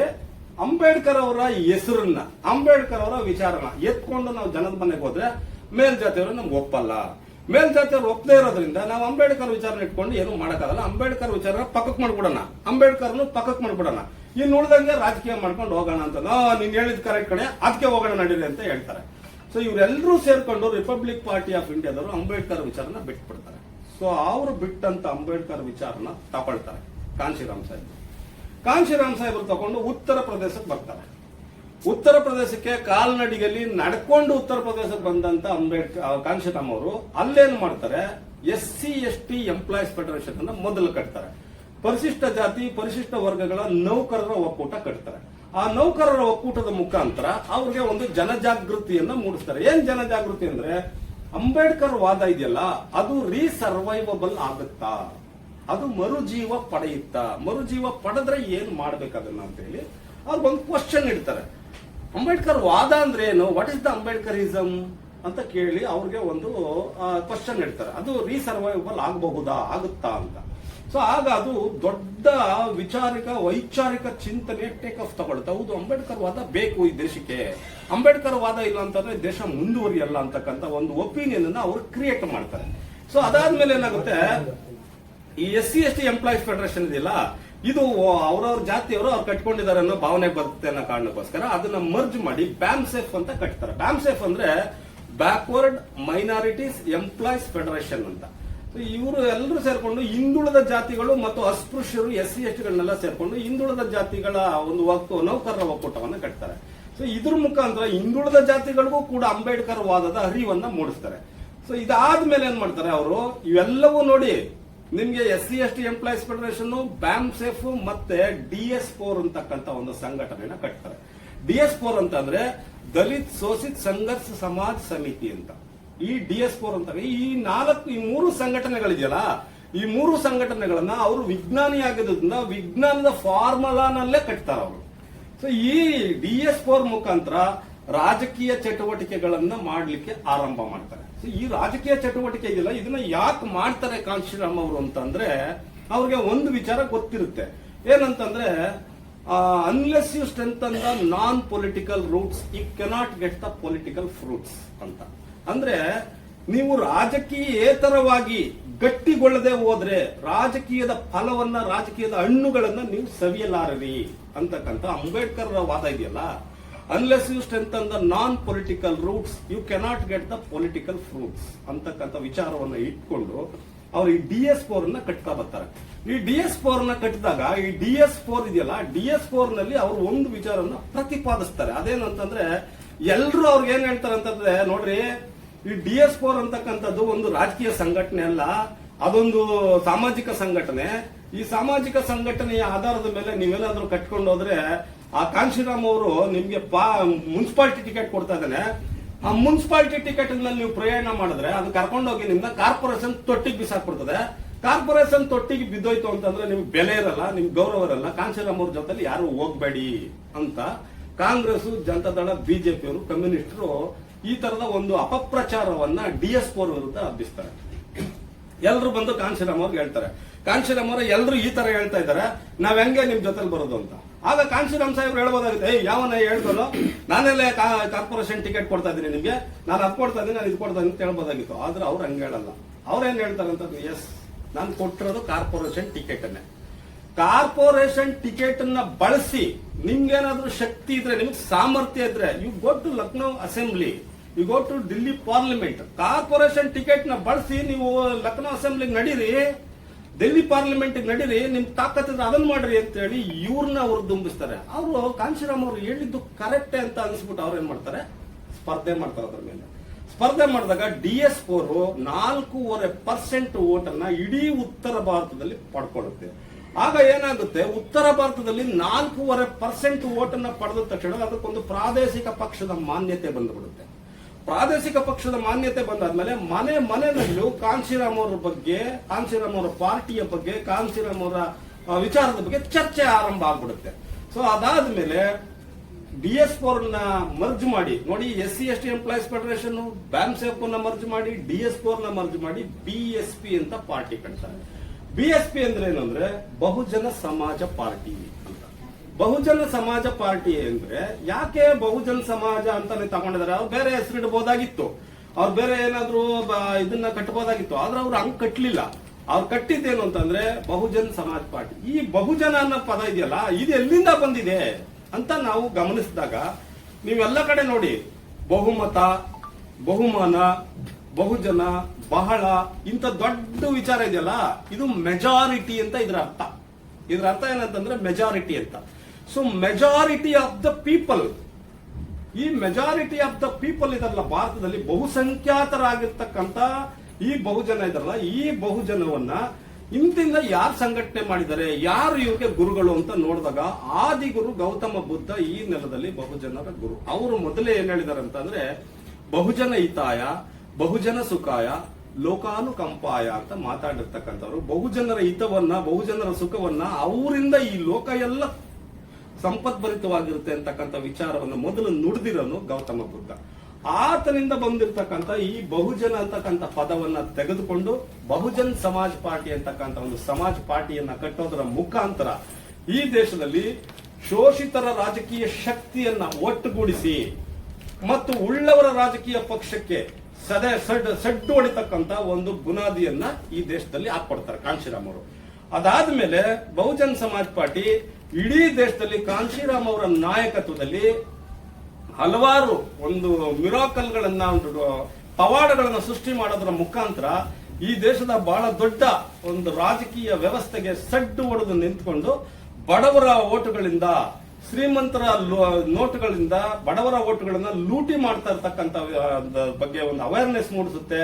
ಅಂಬೇಡ್ಕರ್ ಅವರ ಹೆಸರನ್ನ, ಅಂಬೇಡ್ಕರ್ ಅವರ ವಿಚಾರನ ಎತ್ಕೊಂಡು ನಾವು ಜನದ ಮನೆಗೆ ಹೋದ್ರೆ ಮೇಲ್ಜಾತಿಯವರು ನಮ್ಗೆ ಒಪ್ಪಲ್ಲ. ಮೇಲ್ಜಾತಿಯವರು ಒಪ್ಪದೇ ಇರೋದ್ರಿಂದ ನಾವು ಅಂಬೇಡ್ಕರ್ ವಿಚಾರನ ಇಟ್ಕೊಂಡು ಏನು ಮಾಡಕ್ಕಾಗಲ್ಲ. ಅಂಬೇಡ್ಕರ್ ವಿಚಾರ ಪಕ್ಕಕ್ಕೆ ಮಾಡ್ಬಿಡೋಣ, ಅಂಬೇಡ್ಕರ್ನು ಪಕ್ಕಕ್ಕೆ ಮಾಡ್ಬಿಡೋಣ, ಇನ್ನು ಉಳಿದಂಗೆ ರಾಜಕೀಯ ಮಾಡ್ಕೊಂಡು ಹೋಗೋಣ ಅಂತ. ನೀನ್ ಹೇಳಿದ ಕರೆಕ್ಟ್ ಕಡೆ ಅದಕ್ಕೆ ಹೋಗೋಣ ನಡೀರಿ ಅಂತ ಹೇಳ್ತಾರೆ. ಸೊ ಇವರೆಲ್ಲರೂ ಸೇರ್ಕೊಂಡು ರಿಪಬ್ಲಿಕ್ ಪಾರ್ಟಿ ಆಫ್ ಇಂಡಿಯಾದವರು ಅಂಬೇಡ್ಕರ್ ವಿಚಾರನ ಬಿಟ್ಬಿಡ್ತಾರೆ. ಸೊ ಅವರು ಬಿಟ್ಟಂತ ಅಂಬೇಡ್ಕರ್ ವಿಚಾರನ ತಗೊಳ್ತಾರೆ ಕಾಂಶಿರಾಮ್ ಸಾಹೇಬ್. ಕಾಂಶಿರಾಮ್ ಸಾಹೇಬರು ತಗೊಂಡು ಉತ್ತರ ಪ್ರದೇಶಕ್ಕೆ ಬರ್ತಾರೆ. ಉತ್ತರ ಪ್ರದೇಶಕ್ಕೆ ಕಾಲ್ನಡಿಗೆಯಲ್ಲಿ ನಡ್ಕೊಂಡು ಉತ್ತರ ಪ್ರದೇಶಕ್ಕೆ ಬಂದಂತ ಕಾಂಶಿರಾಮ್ ಅವರು ಅಲ್ಲೇನು ಮಾಡ್ತಾರೆ, SC/ST ಎಂಪ್ಲಾಯೀಸ್ ಫೆಡರೇಷನ್ ಅನ್ನ ಮೊದಲು ಕಟ್ತಾರೆ. ಪರಿಶಿಷ್ಟ ಜಾತಿ ಪರಿಶಿಷ್ಟ ವರ್ಗಗಳ ನೌಕರರ ಒಕ್ಕೂಟ ಕಟ್ತಾರೆ. ಆ ನೌಕರರ ಒಕ್ಕೂಟದ ಮುಖಾಂತರ ಅವ್ರಿಗೆ ಒಂದು ಜನಜಾಗೃತಿಯನ್ನ ಮೂಡಿಸ್ತಾರೆ. ಏನ್ ಜನಜಾಗೃತಿ ಅಂದ್ರೆ, ಅಂಬೇಡ್ಕರ್ ವಾದ ಇದೆಯಲ್ಲ ಅದು ರೀಸರ್ವೈವಬಲ್ ಆಗುತ್ತಾ, ಅದು ಮರುಜೀವ ಪಡೆಯುತ್ತಾ, ಮರುಜೀವ ಪಡೆದ್ರೆ ಏನ್ ಮಾಡ್ಬೇಕದನ್ನ ಅಂತ ಹೇಳಿ ಅವ್ರಿಗೊಂದು ಕ್ವಶನ್ ಇಡ್ತಾರೆ. ಅಂಬೇಡ್ಕರ್ ವಾದ ಅಂದ್ರೆ ಏನು, ವಾಟ್ ಇಸ್ ದ ಅಂಬೇಡ್ಕರಿಸಮ್ ಅಂತ ಕೇಳಿ ಅವ್ರಿಗೆ ಒಂದು ಕ್ವಶನ್ ಇಡ್ತಾರೆ. ಅದು ರೀಸರ್ವೈವಬಲ್ ಆಗಬಹುದಾ, ಆಗುತ್ತಾ ಅಂತ. ಸೊ ಆಗ ಅದು ದೊಡ್ಡ ವೈಚಾರಿಕ ಚಿಂತನೆ ಟೇಕ್ ಆಫ್ ತಗೊಳುತ್ತೆ. ಹೌದು, ಅಂಬೇಡ್ಕರ್ ವಾದ ಬೇಕು ಈ ದೇಶಕ್ಕೆ, ಅಂಬೇಡ್ಕರ್ ವಾದ ಇಲ್ಲ ಅಂತಂದ್ರೆ ದೇಶ ಮುಂದುವರಿಯಲ್ಲ ಅಂತಕ್ಕಂಥ ಒಂದು ಒಪಿನಿಯನ್ ಅನ್ನ ಅವ್ರು ಕ್ರಿಯೇಟ್ ಮಾಡ್ತಾರೆ. ಸೊ ಅದಾದ್ಮೇಲೆ ಏನಾಗುತ್ತೆ, ಈ SC/ST ಎಂಪ್ಲಾಯೀಸ್ ಫೆಡರೇಷನ್ ಇದೆಯಲ್ಲ, ಇದು ಅವ್ರವ್ರ ಜಾತಿಯವರು ಅವ್ರು ಕಟ್ಕೊಂಡಿದ್ದಾರೆ ಅನ್ನೋ ಭಾವನೆ ಬರುತ್ತೆ ಅನ್ನೋ ಕಾರಣಕ್ಕೋಸ್ಕರ ಅದನ್ನ ಮರ್ಜ್ ಮಾಡಿ ಬ್ಯಾಮ್ಸೆಫ್ ಅಂತ ಕಟ್ತಾರೆ. ಬ್ಯಾಮ್ಸೆಫ್ ಅಂದ್ರೆ ಬ್ಯಾಕ್ವರ್ಡ್ ಮೈನಾರಿಟೀಸ್ ಎಂಪ್ಲಾಯೀಸ್ ಫೆಡರೇಷನ್ ಅಂತ. ಇವರು ಎಲ್ಲರೂ ಸೇರ್ಕೊಂಡು ಹಿಂದುಳಿದ ಜಾತಿಗಳು ಮತ್ತು ಅಸ್ಪೃಶ್ಯರು SC/STಗಳನ್ನೆಲ್ಲ ಸೇರ್ಕೊಂಡು ಹಿಂದುಳಿದ ಜಾತಿಗಳ ಒಂದು ನೌಕರರ ಒಕ್ಕೂಟವನ್ನು ಕಟ್ತಾರೆ. ಸೊ ಇದ್ರ ಮುಖಾಂತರ ಹಿಂದುಳಿದ ಜಾತಿಗಳಿಗೂ ಕೂಡ ಅಂಬೇಡ್ಕರ್ ವಾದದ ಅರಿವನ್ನ ಮೂಡಿಸ್ತಾರೆ. ಸೊ ಇದಾದ್ಮೇಲೆ ಏನ್ ಮಾಡ್ತಾರೆ ಅವರು, ಇವೆಲ್ಲವೂ ನೋಡಿ ನಿಮ್ಗೆ SC/ST ಎಂಪ್ಲಾಯೀಸ್ ಫೆಡರೇಷನ್, ಬ್ಯಾಮ್ಸೆಫ್ ಮತ್ತೆ DS4 ಅಂತಕ್ಕಂಥ ಒಂದು ಸಂಘಟನೆಯನ್ನ ಕಟ್ತಾರೆ. DS4 ಅಂತಂದ್ರೆ ದಲಿತ್ ಶೋಷಿತ್ ಸಂಘರ್ಷ ಸಮಾಜ್ ಸಮಿತಿ ಅಂತ. ಈ DS4 ಅಂತ ಈ ಮೂರು ಸಂಘಟನೆಗಳಿದೆಯಲ್ಲ, ಈ ಮೂರು ಸಂಘಟನೆಗಳನ್ನ ಅವರು ವಿಜ್ಞಾನಿ ಆಗಿದ್ದರಿಂದ ವಿಜ್ಞಾನದ ಫಾರ್ಮುಲಾನಲ್ಲೇ ಕಟ್ತಾರೆ ಅವರು. ಸೊ ಈ DS4 ಮುಖಾಂತರ ರಾಜಕೀಯ ಚಟುವಟಿಕೆಗಳನ್ನ ಮಾಡ್ಲಿಕ್ಕೆ ಆರಂಭ ಮಾಡ್ತಾರೆ. ಸೊ ಈ ರಾಜಕೀಯ ಚಟುವಟಿಕೆ ಇದೆಯಲ್ಲ, ಇದನ್ನ ಯಾಕೆ ಮಾಡ್ತಾರೆ ಕಾಂಶಿರಾಮ್ ಅವರು ಅಂತಂದ್ರೆ ಅವ್ರಿಗೆ ಒಂದು ವಿಚಾರ ಗೊತ್ತಿರುತ್ತೆ. ಏನಂತಂದ್ರೆ, unless you strengthen the non political roots you cannot get the political fruits ಅಂತ. ಅಂದ್ರೆ ನೀವು ರಾಜಕೀಯೇತರವಾಗಿ ಗಟ್ಟಿಗೊಳ್ಳದೆ ಹೋದ್ರೆ ರಾಜಕೀಯದ ಫಲವನ್ನ, ರಾಜಕೀಯದ ಹಣ್ಣುಗಳನ್ನ ನೀವು ಸವಿಯಲಾರರಿ ಅಂತಕ್ಕಂಥ ಅಂಬೇಡ್ಕರ್ ವಾದ ಇದೆಯಲ್ಲ, unless you strengthen the non political roots you cannot get the political fruits ಅಂತಕ್ಕಂಥ ವಿಚಾರವನ್ನ ಇಟ್ಕೊಂಡು ಅವ್ರು ಈ DS4 ನ ಕಟ್ತಾ ಬರ್ತಾರೆ. ಈ DS4 ನ ಕಟ್ಟಿದಾಗ ಈ DS4 ಇದೆಯಲ್ಲ, DS4 ನಲ್ಲಿ ಅವರು ಒಂದು ವಿಚಾರವನ್ನ ಪ್ರತಿಪಾದಿಸ್ತಾರೆ. ಅದೇನಂತಂದ್ರೆ ಎಲ್ರು ಅವ್ರಿಗೆ ಏನ್ ಹೇಳ್ತಾರೆ ಅಂತಂದ್ರೆ, ನೋಡ್ರಿ ಈ DS4 ಅಂತಕ್ಕಂಥದ್ದು ಒಂದು ರಾಜಕೀಯ ಸಂಘಟನೆ ಅಲ್ಲ, ಅದೊಂದು ಸಾಮಾಜಿಕ ಸಂಘಟನೆ. ಈ ಸಾಮಾಜಿಕ ಸಂಘಟನೆಯ ಆಧಾರದ ಮೇಲೆ ನೀವೇನಾದ್ರೂ ಕಟ್ಕೊಂಡು ಹೋದ್ರೆ ಆ ಕಾಂಶಿರಾಮ್ ಅವರು ನಿಮ್ಗೆ ಮುನ್ಸಿಪಾಲಿಟಿ ಟಿಕೆಟ್ ಕೊಡ್ತಾ ಇದ್ದಾನೆ. ಆ ಮುನ್ಸಿಪಾಲಿಟಿ ಟಿಕೆಟ್ ನಲ್ಲಿ ನೀವು ಪ್ರಯಾಣ ಮಾಡಿದ್ರೆ ಅದು ಕರ್ಕೊಂಡೋಗಿ ನಿಮ್ನ ಕಾರ್ಪೊರೇಷನ್ ತೊಟ್ಟಿಗೆ ಬಿಸಾಕ್ಬಿಡ್ತದೆ. ಕಾರ್ಪೊರೇಷನ್ ತೊಟ್ಟಿಗೆ ಬಿದ್ದೋಯ್ತು ಅಂತಂದ್ರೆ ನಿಮ್ಗೆ ಬೆಲೆ ಇರಲ್ಲ, ನಿಮ್ಗೆ ಗೌರವ ಇರಲ್ಲ. ಕಾಂಶಿರಾಮ್ ಅವ್ರ ಜೊತೆಲಿ ಯಾರು ಹೋಗ್ಬೇಡಿ ಅಂತ ಕಾಂಗ್ರೆಸ್, ಜನತಾದಳ, ಬಿಜೆಪಿ ಅವರು, ಕಮ್ಯುನಿಸ್ಟರು ಈ ತರದ ಒಂದು ಅಪಪ್ರಚಾರವನ್ನ DS4 ವಿರುದ್ಧ ಹಬ್ಬಿಸ್ತಾರೆ. ಎಲ್ರು ಬಂದು ಕಾಂಶಿರಾಮ್ ಅವ್ರಿಗೆ ಹೇಳ್ತಾರೆ. ಕಾಂಶಿರಾಮ್ ಅವರ ಎಲ್ರು ಈ ತರ ಹೇಳ್ತಾ ಇದ್ದಾರೆ, ನಾವ್ ಹೆಂಗೆ ನಿಮ್ ಜೊತೆಲಿ ಬರೋದು ಅಂತ. ಆಗ ಕಾಂಶಿರಾಮ್ ಸಾಹೇಬ್ರು ಹೇಳ್ಬೋದಾಗುತ್ತೆ, ಯಾವನ ಹೇಳ್ದಲ್ಲ, ನಾನೆಲ್ಲೇ ಕಾರ್ಪೊರೇಷನ್ ಟಿಕೆಟ್ ಕೊಡ್ತಾ ಇದ್ದೀನಿ ನಿಮ್ಗೆ, ನಾನು ಅದು ಕೊಡ್ತಾ ಇದ್ದೀನಿ, ನಾನು ಇದು ಕೊಡ್ತಾ ಇದ್ದೀನಿ ಅಂತ ಹೇಳ್ಬೋದಾಗಿತ್ತು. ಆದ್ರೆ ಅವ್ರು ಹಂಗೆ ಹೇಳಲ್ಲ. ಅವ್ರೇನ್ ಹೇಳ್ತಾರೆ ಅಂತ, ಎಸ್ ನಾನು ಕೊಟ್ಟಿರೋದು ಕಾರ್ಪೊರೇಷನ್ ಟಿಕೆಟ್ ಅನ್ನೇ. ಕಾರ್ಪೊರೇಷನ್ ಟಿಕೆಟ್ ಅನ್ನ ಬಳಸಿ ನಿಮ್ಗೇನಾದ್ರೂ ಶಕ್ತಿ ಇದ್ರೆ, ನಿಮ್ಗೆ ಸಾಮರ್ಥ್ಯ ಇದ್ರೆ, you go to Lucknow assembly, you go to Delhi parliament. Corporation ticket ನ ಬಳಸಿ ನೀವು ಲಕ್ನೋ ಅಸೆಂಬ್ಲಿಗೆ ನಡೀರಿ, ಡೆಲ್ಲಿ ಪಾರ್ಲಿಮೆಂಟ್ ನಡೀರಿ, ನಿಮ್ ತಾಕತ್ತಿದ್ರೆ ಅದನ್ನ ಮಾಡ್ರಿ ಅಂತ ಹೇಳಿ ಇವ್ರನ್ನ ಅವ್ರು ದುಂಬಿಸ್ತಾರೆ. ಅವರು ಕಾಂಶಿರಾಮ್ ಅವರು ಹೇಳಿದ್ದು ಕರೆಕ್ಟೇ ಅಂತ ಅನ್ಸ್ಬಿಟ್ಟು ಅವ್ರು ಏನ್ ಮಾಡ್ತಾರೆ, ಸ್ಪರ್ಧೆ ಮಾಡ್ತಾರೆ ಅದ್ರ ಮೇಲೆ. ಸ್ಪರ್ಧೆ ಮಾಡಿದಾಗ DS4 4.5% ಓಟನ್ನ ಇಡೀ ಉತ್ತರ ಭಾರತದಲ್ಲಿ ಪಡ್ಕೊಳ್ಳುತ್ತೆ. ಆಗ ಏನಾಗುತ್ತೆ, ಉತ್ತರ ಭಾರತದಲ್ಲಿ 4.5% ಓಟನ್ನ ಪಡೆದ ತಕ್ಷಣ ಅದಕ್ಕೊಂದು ಪ್ರಾದೇಶಿಕ ಪಕ್ಷದ ಮಾನ್ಯತೆ ಬಂದುಬಿಡುತ್ತೆ. ಪ್ರಾದೇಶಿಕ ಪಕ್ಷದ ಮಾನ್ಯತೆ ಬಂದಾದ್ಮೇಲೆ ಮನೆ ಮನೆಯಲ್ಲೂ ಕಾಂಶಿರಾಮ್ ಅವರ ಬಗ್ಗೆ, ಕಾಂಶಿರಾಮ್ ಅವರ ಪಾರ್ಟಿಯ ಬಗ್ಗೆ, ಕಾಂಶಿರಾಮ್ ಅವರ ವಿಚಾರದ ಬಗ್ಗೆ ಚರ್ಚೆ ಆರಂಭ ಆಗ್ಬಿಡುತ್ತೆ. ಸೊ ಅದಾದ್ಮೇಲೆ DS4 ನ ಮರ್ಜ್ ಮಾಡಿ ನೋಡಿ, SC/ST ಎಂಪ್ಲಾಯೀಸ್ ಫೆಡರೇಷನ್, BAMSEF ನ ಮರ್ಜ್ ಮಾಡಿ, DS4 ನ ಮರ್ಜ್ ಮಾಡಿ BSP ಅಂತ ಪಾರ್ಟಿ ಕಟ್ತಾರೆ. BSP ಅಂದ್ರೆ ಏನಂದ್ರೆ ಬಹುಜನ ಸಮಾಜ ಪಾರ್ಟಿ ಅಂತ. ಬಹುಜನ ಸಮಾಜ ಪಾರ್ಟಿ ಅಂದ್ರೆ ಯಾಕೆ ಬಹುಜನ ಸಮಾಜ ಅಂತಾನೆ ತಗೊಂಡಿದ್ದಾರೆ? ಅವ್ರು ಬೇರೆ ಹೆಸರಿಡಬಹುದಾಗಿತ್ತು, ಅವ್ರು ಬೇರೆ ಏನಾದ್ರು ಇದನ್ನ ಕಟ್ಟಬಹುದಾಗಿತ್ತು. ಆದ್ರೆ ಅವ್ರು ಹಂಗ್ ಕಟ್ಲಿಲ್ಲ. ಅವ್ರು ಕಟ್ಟಿದ್ದೇನು ಅಂತಂದ್ರೆ ಬಹುಜನ್ ಸಮಾಜ್ ಪಾರ್ಟಿ. ಈ ಬಹುಜನ ಅನ್ನೋ ಪದ ಇದೆಯಲ್ಲ, ಇದು ಎಲ್ಲಿಂದ ಬಂದಿದೆ ಅಂತ ನಾವು ಗಮನಿಸಿದಾಗ ನೀವೆಲ್ಲ ಕಡೆ ನೋಡಿ, ಬಹುಮತ, ಬಹುಮಾನ, ಬಹುಜನ, ಬಹಳ ಇಂತ ದೊಡ್ಡ ವಿಚಾರ ಇದೆಯಲ್ಲ, ಇದು ಮೆಜಾರಿಟಿ ಅಂತ ಇದರ ಅರ್ಥ. ಇದರ ಅರ್ಥ ಏನಂತಂದ್ರೆ ಮೆಜಾರಿಟಿ ಅಂತ. So majority of the people, ಈ ಮೆಜಾರಿಟಿ ಆಫ್ ದ ಪೀಪಲ್ ಇದಲ್ಲ, ಭಾರತದಲ್ಲಿ ಬಹುಸಂಖ್ಯಾತರಾಗಿರ್ತಕ್ಕಂಥ ಈ ಬಹುಜನ ಇದರಲ್ಲ, ಈ ಬಹುಜನವನ್ನ ಇಂತಿಂದ ಯಾರು ಸಂಘಟನೆ ಮಾಡಿದ್ದಾರೆ, ಯಾರು ಇವರಿಗೆ ಗುರುಗಳು ಅಂತ ನೋಡಿದಾಗ ಆದಿಗುರು ಗೌತಮ ಬುದ್ಧ ಈ ನೆಲದಲ್ಲಿ ಬಹುಜನರ ಗುರು. ಅವರು ಮೊದಲೇ ಏನ್ ಹೇಳಿದಾರೆ ಅಂತಂದ್ರೆ, ಬಹುಜನ ಹಿತಾಯ, ಬಹುಜನ ಸುಖಾಯ, ಲೋಕಾನುಕಂಪಾಯ ಅಂತ ಮಾತಾಡಿರ್ತಕ್ಕಂಥವ್ರು. ಬಹುಜನರ ಹಿತವನ್ನ, ಬಹುಜನರ ಸುಖವನ್ನ, ಅವರಿಂದ ಈ ಲೋಕ ಎಲ್ಲ ಸಂಪದ್ಭರಿತವಾಗಿರುತ್ತೆ ಅಂತಕ್ಕಂಥ ವಿಚಾರವನ್ನು ಮೊದಲು ನುಡಿದಿರೋನು ಗೌತಮ ಬುದ್ಧ. ಆತನಿಂದ ಬಂದಿರತಕ್ಕಂಥ ಈ ಬಹುಜನ ಅಂತಕ್ಕಂಥ ಪದವನ್ನ ತೆಗೆದುಕೊಂಡು ಬಹುಜನ್ ಸಮಾಜ್ ಪಾರ್ಟಿ ಅಂತಕ್ಕಂಥ ಒಂದು ಸಮಾಜ್ ಪಾರ್ಟಿಯನ್ನ ಕಟ್ಟೋದರ ಮುಖಾಂತರ ಈ ದೇಶದಲ್ಲಿ ಶೋಷಿತರ ರಾಜಕೀಯ ಶಕ್ತಿಯನ್ನ ಒಟ್ಟುಗೂಡಿಸಿ ಮತ್ತು ಉಳ್ಳವರ ರಾಜಕೀಯ ಪಕ್ಷಕ್ಕೆ ಸಡ್ಡು ಹೊಡಿತಕ್ಕಂಥ ಒಂದು ಬುನಾದಿಯನ್ನ ಈ ದೇಶದಲ್ಲಿ ಹಾಕೊಡ್ತಾರೆ ಕಾಂಶಿರಾಮ್ ಅವರು. ಅದಾದ್ಮೇಲೆ ಬಹುಜನ್ ಸಮಾಜ್ ಪಾರ್ಟಿ ಇಡೀ ದೇಶದಲ್ಲಿ ಕಾಂಶಿರಾಮ್ ಅವರ ನಾಯಕತ್ವದಲ್ಲಿ ಹಲವಾರು ಒಂದು ಮಿರಾಕಲ್ಗಳನ್ನ, ಒಂದು ಪವಾಡಗಳನ್ನ ಸೃಷ್ಟಿ ಮಾಡೋದರ ಮುಖಾಂತರ ಈ ದೇಶದ ಬಹಳ ದೊಡ್ಡ ಒಂದು ರಾಜಕೀಯ ವ್ಯವಸ್ಥೆಗೆ ಸಡ್ಡು ಹೊಡೆದು ನಿಂತ್ಕೊಂಡು ಬಡವರ ಓಟುಗಳಿಂದ, ಶ್ರೀಮಂತರ ನೋಟುಗಳಿಂದ ಬಡವರ ಓಟುಗಳನ್ನ ಲೂಟಿ ಮಾಡ್ತಾ ಇರ್ತಕ್ಕಂಥ ಬಗ್ಗೆ ಒಂದು ಅವೇರ್ನೆಸ್ ಮೂಡಿಸುತ್ತೆ.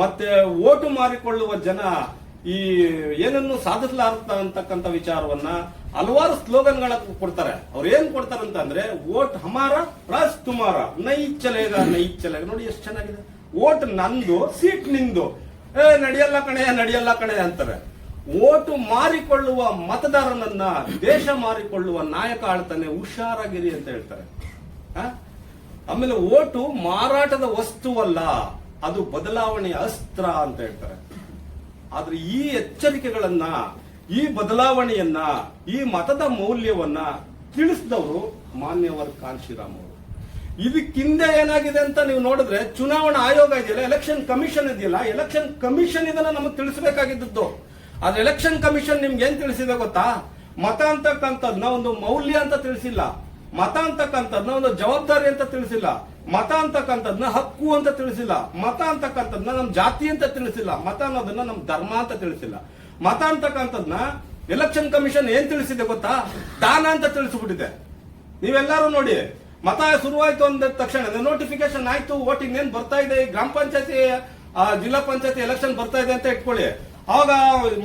ಮತ್ತೆ ಓಟು ಮಾರಿಕೊಳ್ಳುವ ಜನ ಈ ಏನನ್ನು ಸಾಧಿಸಲಾರ ಅಂತಕ್ಕಂಥ ವಿಚಾರವನ್ನ ಹಲವಾರು ಸ್ಲೋಗನ್ಗಳ ಕೊಡ್ತಾರೆ. ಅವ್ರು ಏನ್ ಕೊಡ್ತಾರೆ ಅಂತಂದ್ರೆ, ವೋಟ್ ಹಮಾರ ಪ್ಲಸ್ ತುಮಾರ, ನೈ ಚಲೇಗ ನೈ ಚಲೇಗ. ನೋಡಿ ಎಷ್ಟು ಚೆನ್ನಾಗಿದೆ. ವೋಟ್ ನಂದು, ಸೀಟ್ ನಿಂದು, ನಡೆಯಲ್ಲ ಕಣೆ ಅಂತಾರೆ. ಓಟು ಮಾರಿಕೊಳ್ಳುವ ಮತದಾರನನ್ನ ದೇಶ ಮಾರಿಕೊಳ್ಳುವ ನಾಯಕ ಆಳ್ತಾನೆ, ಹುಷಾರಾಗಿರಿ ಅಂತ ಹೇಳ್ತಾರೆ. ಆಮೇಲೆ ಓಟು ಮಾರಾಟದ ವಸ್ತುವಲ್ಲ, ಅದು ಬದಲಾವಣೆಯ ಅಸ್ತ್ರ ಅಂತ ಹೇಳ್ತಾರೆ. ಆದ್ರೆ ಈ ಎಚ್ಚರಿಕೆಗಳನ್ನ, ಈ ಬದಲಾವಣೆಯನ್ನ, ಈ ಮತದ ಮೌಲ್ಯವನ್ನ ತಿಳಿಸಿದವರು ಮಾನ್ಯವರು ಕಾಂಶಿರಾಮ್ ಅವರು. ಇದಕ್ಕಿಂದೆ ಏನಾಗಿದೆ ಅಂತ ನೀವು ನೋಡಿದ್ರೆ, ಚುನಾವಣಾ ಆಯೋಗ ಇದೆಯಲ್ಲ, ಎಲೆಕ್ಷನ್ ಕಮಿಷನ್ ಇದೆಯಲ್ಲ, ಎಲೆಕ್ಷನ್ ಕಮಿಷನ್ ಇದನ್ನ ನಮಗೆ ತಿಳಿಸಬೇಕಾಗಿದ್ದು. ಆದ್ರೆ ಎಲೆಕ್ಷನ್ ಕಮಿಷನ್ ನಿಮ್ಗೆ ಏನ್ ತಿಳಿಸಿದೆ ಗೊತ್ತಾ? ಮತ ಅಂತಕ್ಕಂಥದ್ನ ಒಂದು ಮೌಲ್ಯ ಅಂತ ತಿಳಿಸಿಲ್ಲ. ಮತ ಅಂತಕ್ಕಂಥದ್ನ ಒಂದು ಜವಾಬ್ದಾರಿ ಅಂತ ತಿಳಿಸಿಲ್ಲ, ಮತ ಅಂತಕ್ಕಂಥದ್ನ ಹಕ್ಕು ಅಂತ ತಿಳಿಸಿಲ್ಲ, ಮತ ಅಂತಕ್ಕಂಥದ್ನ ನಮ್ ಜಾತಿ ಅಂತ ತಿಳಿಸಿಲ್ಲ, ಮತ ಅನ್ನೋದನ್ನ ನಮ್ ಧರ್ಮ ಅಂತ ತಿಳಿಸಿಲ್ಲ. ಮತ ಅಂತಕ್ಕಂಥದ್ನ ಎಲೆಕ್ಷನ್ ಕಮಿಷನ್ ಏನ್ ತಿಳಿಸಿದೆ ಗೊತ್ತಾ? ದಾನ ಅಂತ ತಿಳಿಸ್ಬಿಟ್ಟಿದೆ. ನೀವೆಲ್ಲರೂ ನೋಡಿ, ಮತ ಶುರುವಾಯ್ತು ಅಂದ ತಕ್ಷಣ ನೋಟಿಫಿಕೇಶನ್ ಆಯ್ತು, ವೋಟಿಂಗ್ ಏನ್ ಬರ್ತಾ ಇದೆ, ಗ್ರಾಮ ಪಂಚಾಯತಿ ಜಿಲ್ಲಾ ಪಂಚಾಯತಿ ಎಲೆಕ್ಷನ್ ಬರ್ತಾ ಇದೆ ಅಂತ ಇಟ್ಕೊಳ್ಳಿ. ಅವಾಗ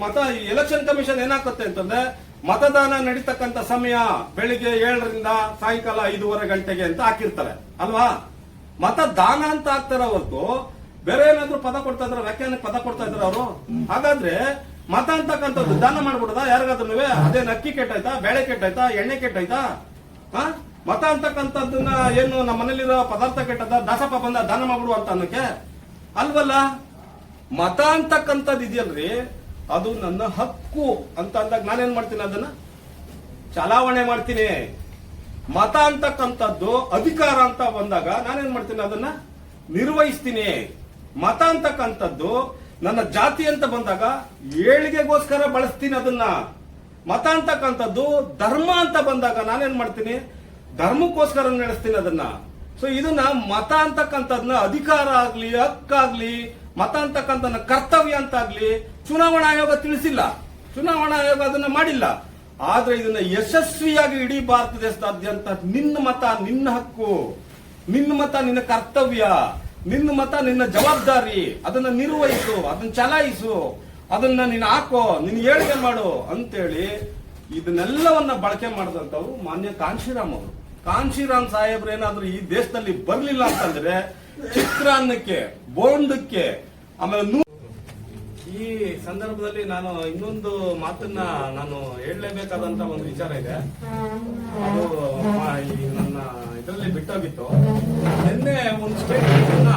ಮತ ಎಲೆಕ್ಷನ್ ಕಮಿಷನ್ ಏನಾಗುತ್ತೆ ಅಂತಂದ್ರೆ ಮತದಾನ ನಡೀತಕ್ಕಂತ ಸಮಯ ಬೆಳಿಗ್ಗೆ 7ರಿಂದ ಸಾಯಂಕಾಲ 5:30 ಗಂಟೆಗೆ ಅಂತ ಹಾಕಿರ್ತಾರೆ ಅಲ್ವಾ? ಮತದಾನ ಅಂತ ಹಾಕ್ತಾರ ಹೊರತು ಬೇರೆ ಏನಾದ್ರು ಪದ ಕೊಡ್ತಾ ಇದ್ರ, ವ್ಯಾಖ್ಯಾನಕ್ಕೆ ಪದ ಕೊಡ್ತಾ ಇದ್ರ ಅವರು? ಹಾಗಾದ್ರೆ ಮತ ಅಂತಕ್ಕಂಥದ್ದು ದಾನ ಮಾಡ್ಬಿಡದ ಯಾರಿಗಾದ್ರೂ? ಅದೇನ್ ಅಕ್ಕಿ ಕೆಟ್ಟಾಯ್ತಾ, ಬೇಳೆ ಕೆಟ್ಟಾಯ್ತಾ, ಎಣ್ಣೆ ಕೆಟ್ಟಾಯ್ತಾ? ಮತ ಅಂತಕ್ಕಂಥದ್ದನ್ನ ಏನು ನಮ್ಮ ಮನೇಲಿರೋ ಪದಾರ್ಥ ಕೆಟ್ಟದ, ದಾಸಪ್ಪ ಬಂದ ದಾನ ಮಾಡ್ಬಿಡು ಅಂತ ಅನ್ನಕ್ಕೆ ಅಲ್ವಲ್ಲ. ಮತ ಅಂತಕ್ಕಂಥದ್ದು ಇದೆಯಲ್ರಿ, ಅದು ನನ್ನ ಹಕ್ಕು ಅಂತ ಅಂದಾಗ ನಾನೇನ್ ಮಾಡ್ತೀನಿ, ಅದನ್ನ ಚಲಾವಣೆ ಮಾಡ್ತೀನಿ. ಮತ ಅಂತಕ್ಕಂಥದ್ದು ಅಧಿಕಾರ ಅಂತ ಬಂದಾಗ ನಾನೇನ್ ಮಾಡ್ತೀನಿ, ಅದನ್ನ ನಿರ್ವಹಿಸ್ತೀನಿ. ಮತ ಅಂತಕ್ಕಂಥದ್ದು ನನ್ನ ಜಾತಿ ಅಂತ ಬಂದಾಗ ಏಳಿಗೆಗೋಸ್ಕರ ಬಳಸ್ತೀನಿ ಅದನ್ನ. ಮತ ಅಂತಕ್ಕಂಥದ್ದು ಧರ್ಮ ಅಂತ ಬಂದಾಗ ನಾನೇನ್ ಮಾಡ್ತೀನಿ, ಧರ್ಮಕ್ಕೋಸ್ಕರ ನಡೆಸ್ತೀನಿ ಅದನ್ನ. ಸೊ ಇದನ್ನ ಮತ ಅಂತಕ್ಕಂಥದ್ನ ಅಧಿಕಾರ ಆಗ್ಲಿ, ಹಕ್ಕಾಗ್ಲಿ, ಮತ ಅಂತಕ್ಕಂಥ ಕರ್ತವ್ಯ ಅಂತ ಆಗ್ಲಿ ಚುನಾವಣಾ ಆಯೋಗ ತಿಳಿಸಿಲ್ಲ, ಚುನಾವಣಾ ಆಯೋಗ ಅದನ್ನ ಮಾಡಿಲ್ಲ. ಆದ್ರೆ ಇದನ್ನ ಯಶಸ್ವಿಯಾಗಿ ಇಡೀ ಭಾರತ ದೇಶದಾದ್ಯಂತ ನಿನ್ನ ಮತ ನಿನ್ನ ಹಕ್ಕು, ನಿನ್ನ ಮತ ನಿನ್ನ ಕರ್ತವ್ಯ, ನಿನ್ನ ಮತ ನಿನ್ನ ಜವಾಬ್ದಾರಿ, ಅದನ್ನ ನಿರ್ವಹಿಸು, ಅದನ್ನ ಚಲಾಯಿಸು, ಅದನ್ನ ನೀನು ಹಾಕೋ, ನೀನು ಏಳಿಗೆ ಮಾಡು ಅಂತೇಳಿ ಇದನ್ನೆಲ್ಲವನ್ನ ಬಳಕೆ ಮಾಡಿದಂತವ್ರು ಮಾನ್ಯ ಕಾಂಶಿರಾಮ್ ಅವರು. ಕಾಂಶಿರಾಮ್ ಸಾಹೇಬ್ರು ಏನಾದ್ರೂ ಈ ದೇಶದಲ್ಲಿ ಬರ್ಲಿಲ್ಲ ಅಂತಂದ್ರೆ ಚಿತ್ರಾನ್ನಕ್ಕೆ, ಬೋಂಡಕ್ಕೆ, ಆಮೇಲೆ ಈ ಸಂದರ್ಭದಲ್ಲಿ ನಾನು ಇನ್ನೊಂದು ಮಾತನ್ನ ನಾನು ಹೇಳಲೇಬೇಕಾದಂತ ಒಂದು ವಿಚಾರ ಇದೆ. ಅದು ನನ್ನ ಇದರಲ್ಲಿ ಬಿಟ್ಟೋಗಿತ್ತು. ನಿನ್ನೆ ಒಂದು ಸ್ಟೇಟ್ಮೆಂಟ್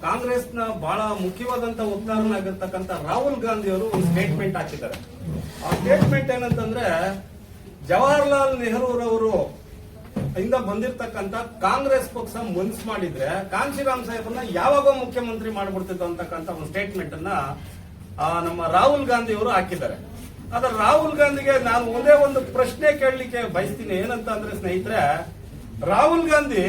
ಕಾಂಗ್ರೆಸ್ನ ಬಹಳ ಮುಖ್ಯವಾದಂತ ವಕ್ತಾರನಾಗಿರ್ತಕ್ಕಂಥ ರಾಹುಲ್ ಗಾಂಧಿ ಅವರು ಒಂದು ಸ್ಟೇಟ್ಮೆಂಟ್ ಹಾಕಿದ್ದಾರೆ. ಆ ಸ್ಟೇಟ್ಮೆಂಟ್ ಏನಂತಂದ್ರೆ, ಜವಾಹರ್ಲಾಲ್ ನೆಹರೂರವರು ಇಂದ ಬಂದಿರತಕ್ಕಂತ ಕಾಂಗ್ರೆಸ್ ಪಕ್ಷ ಮನ್ಸು ಮಾಡಿದ್ರೆ ಕಾಂಶಿರಾಮ್ ಸಾಹೇಬ್ರನ್ನ ಯಾವಾಗ ಮುಖ್ಯಮಂತ್ರಿ ಮಾಡ್ಬಿಡ್ತಿದ್ದ ಅಂತಕ್ಕಂಥ ಒಂದು ಸ್ಟೇಟ್ಮೆಂಟ್ ಅನ್ನ ನಮ್ಮ ರಾಹುಲ್ ಗಾಂಧಿ ಅವರು ಹಾಕಿದ್ದಾರೆ. ಆದ್ರೆ ರಾಹುಲ್ ಗಾಂಧಿಗೆ ನಾನು ಒಂದೇ ಒಂದು ಪ್ರಶ್ನೆ ಕೇಳಲಿಕ್ಕೆ ಬಯಸ್ತೀನಿ. ಏನಂತ ಅಂದ್ರೆ ಸ್ನೇಹಿತರೆ, ರಾಹುಲ್ ಗಾಂಧಿ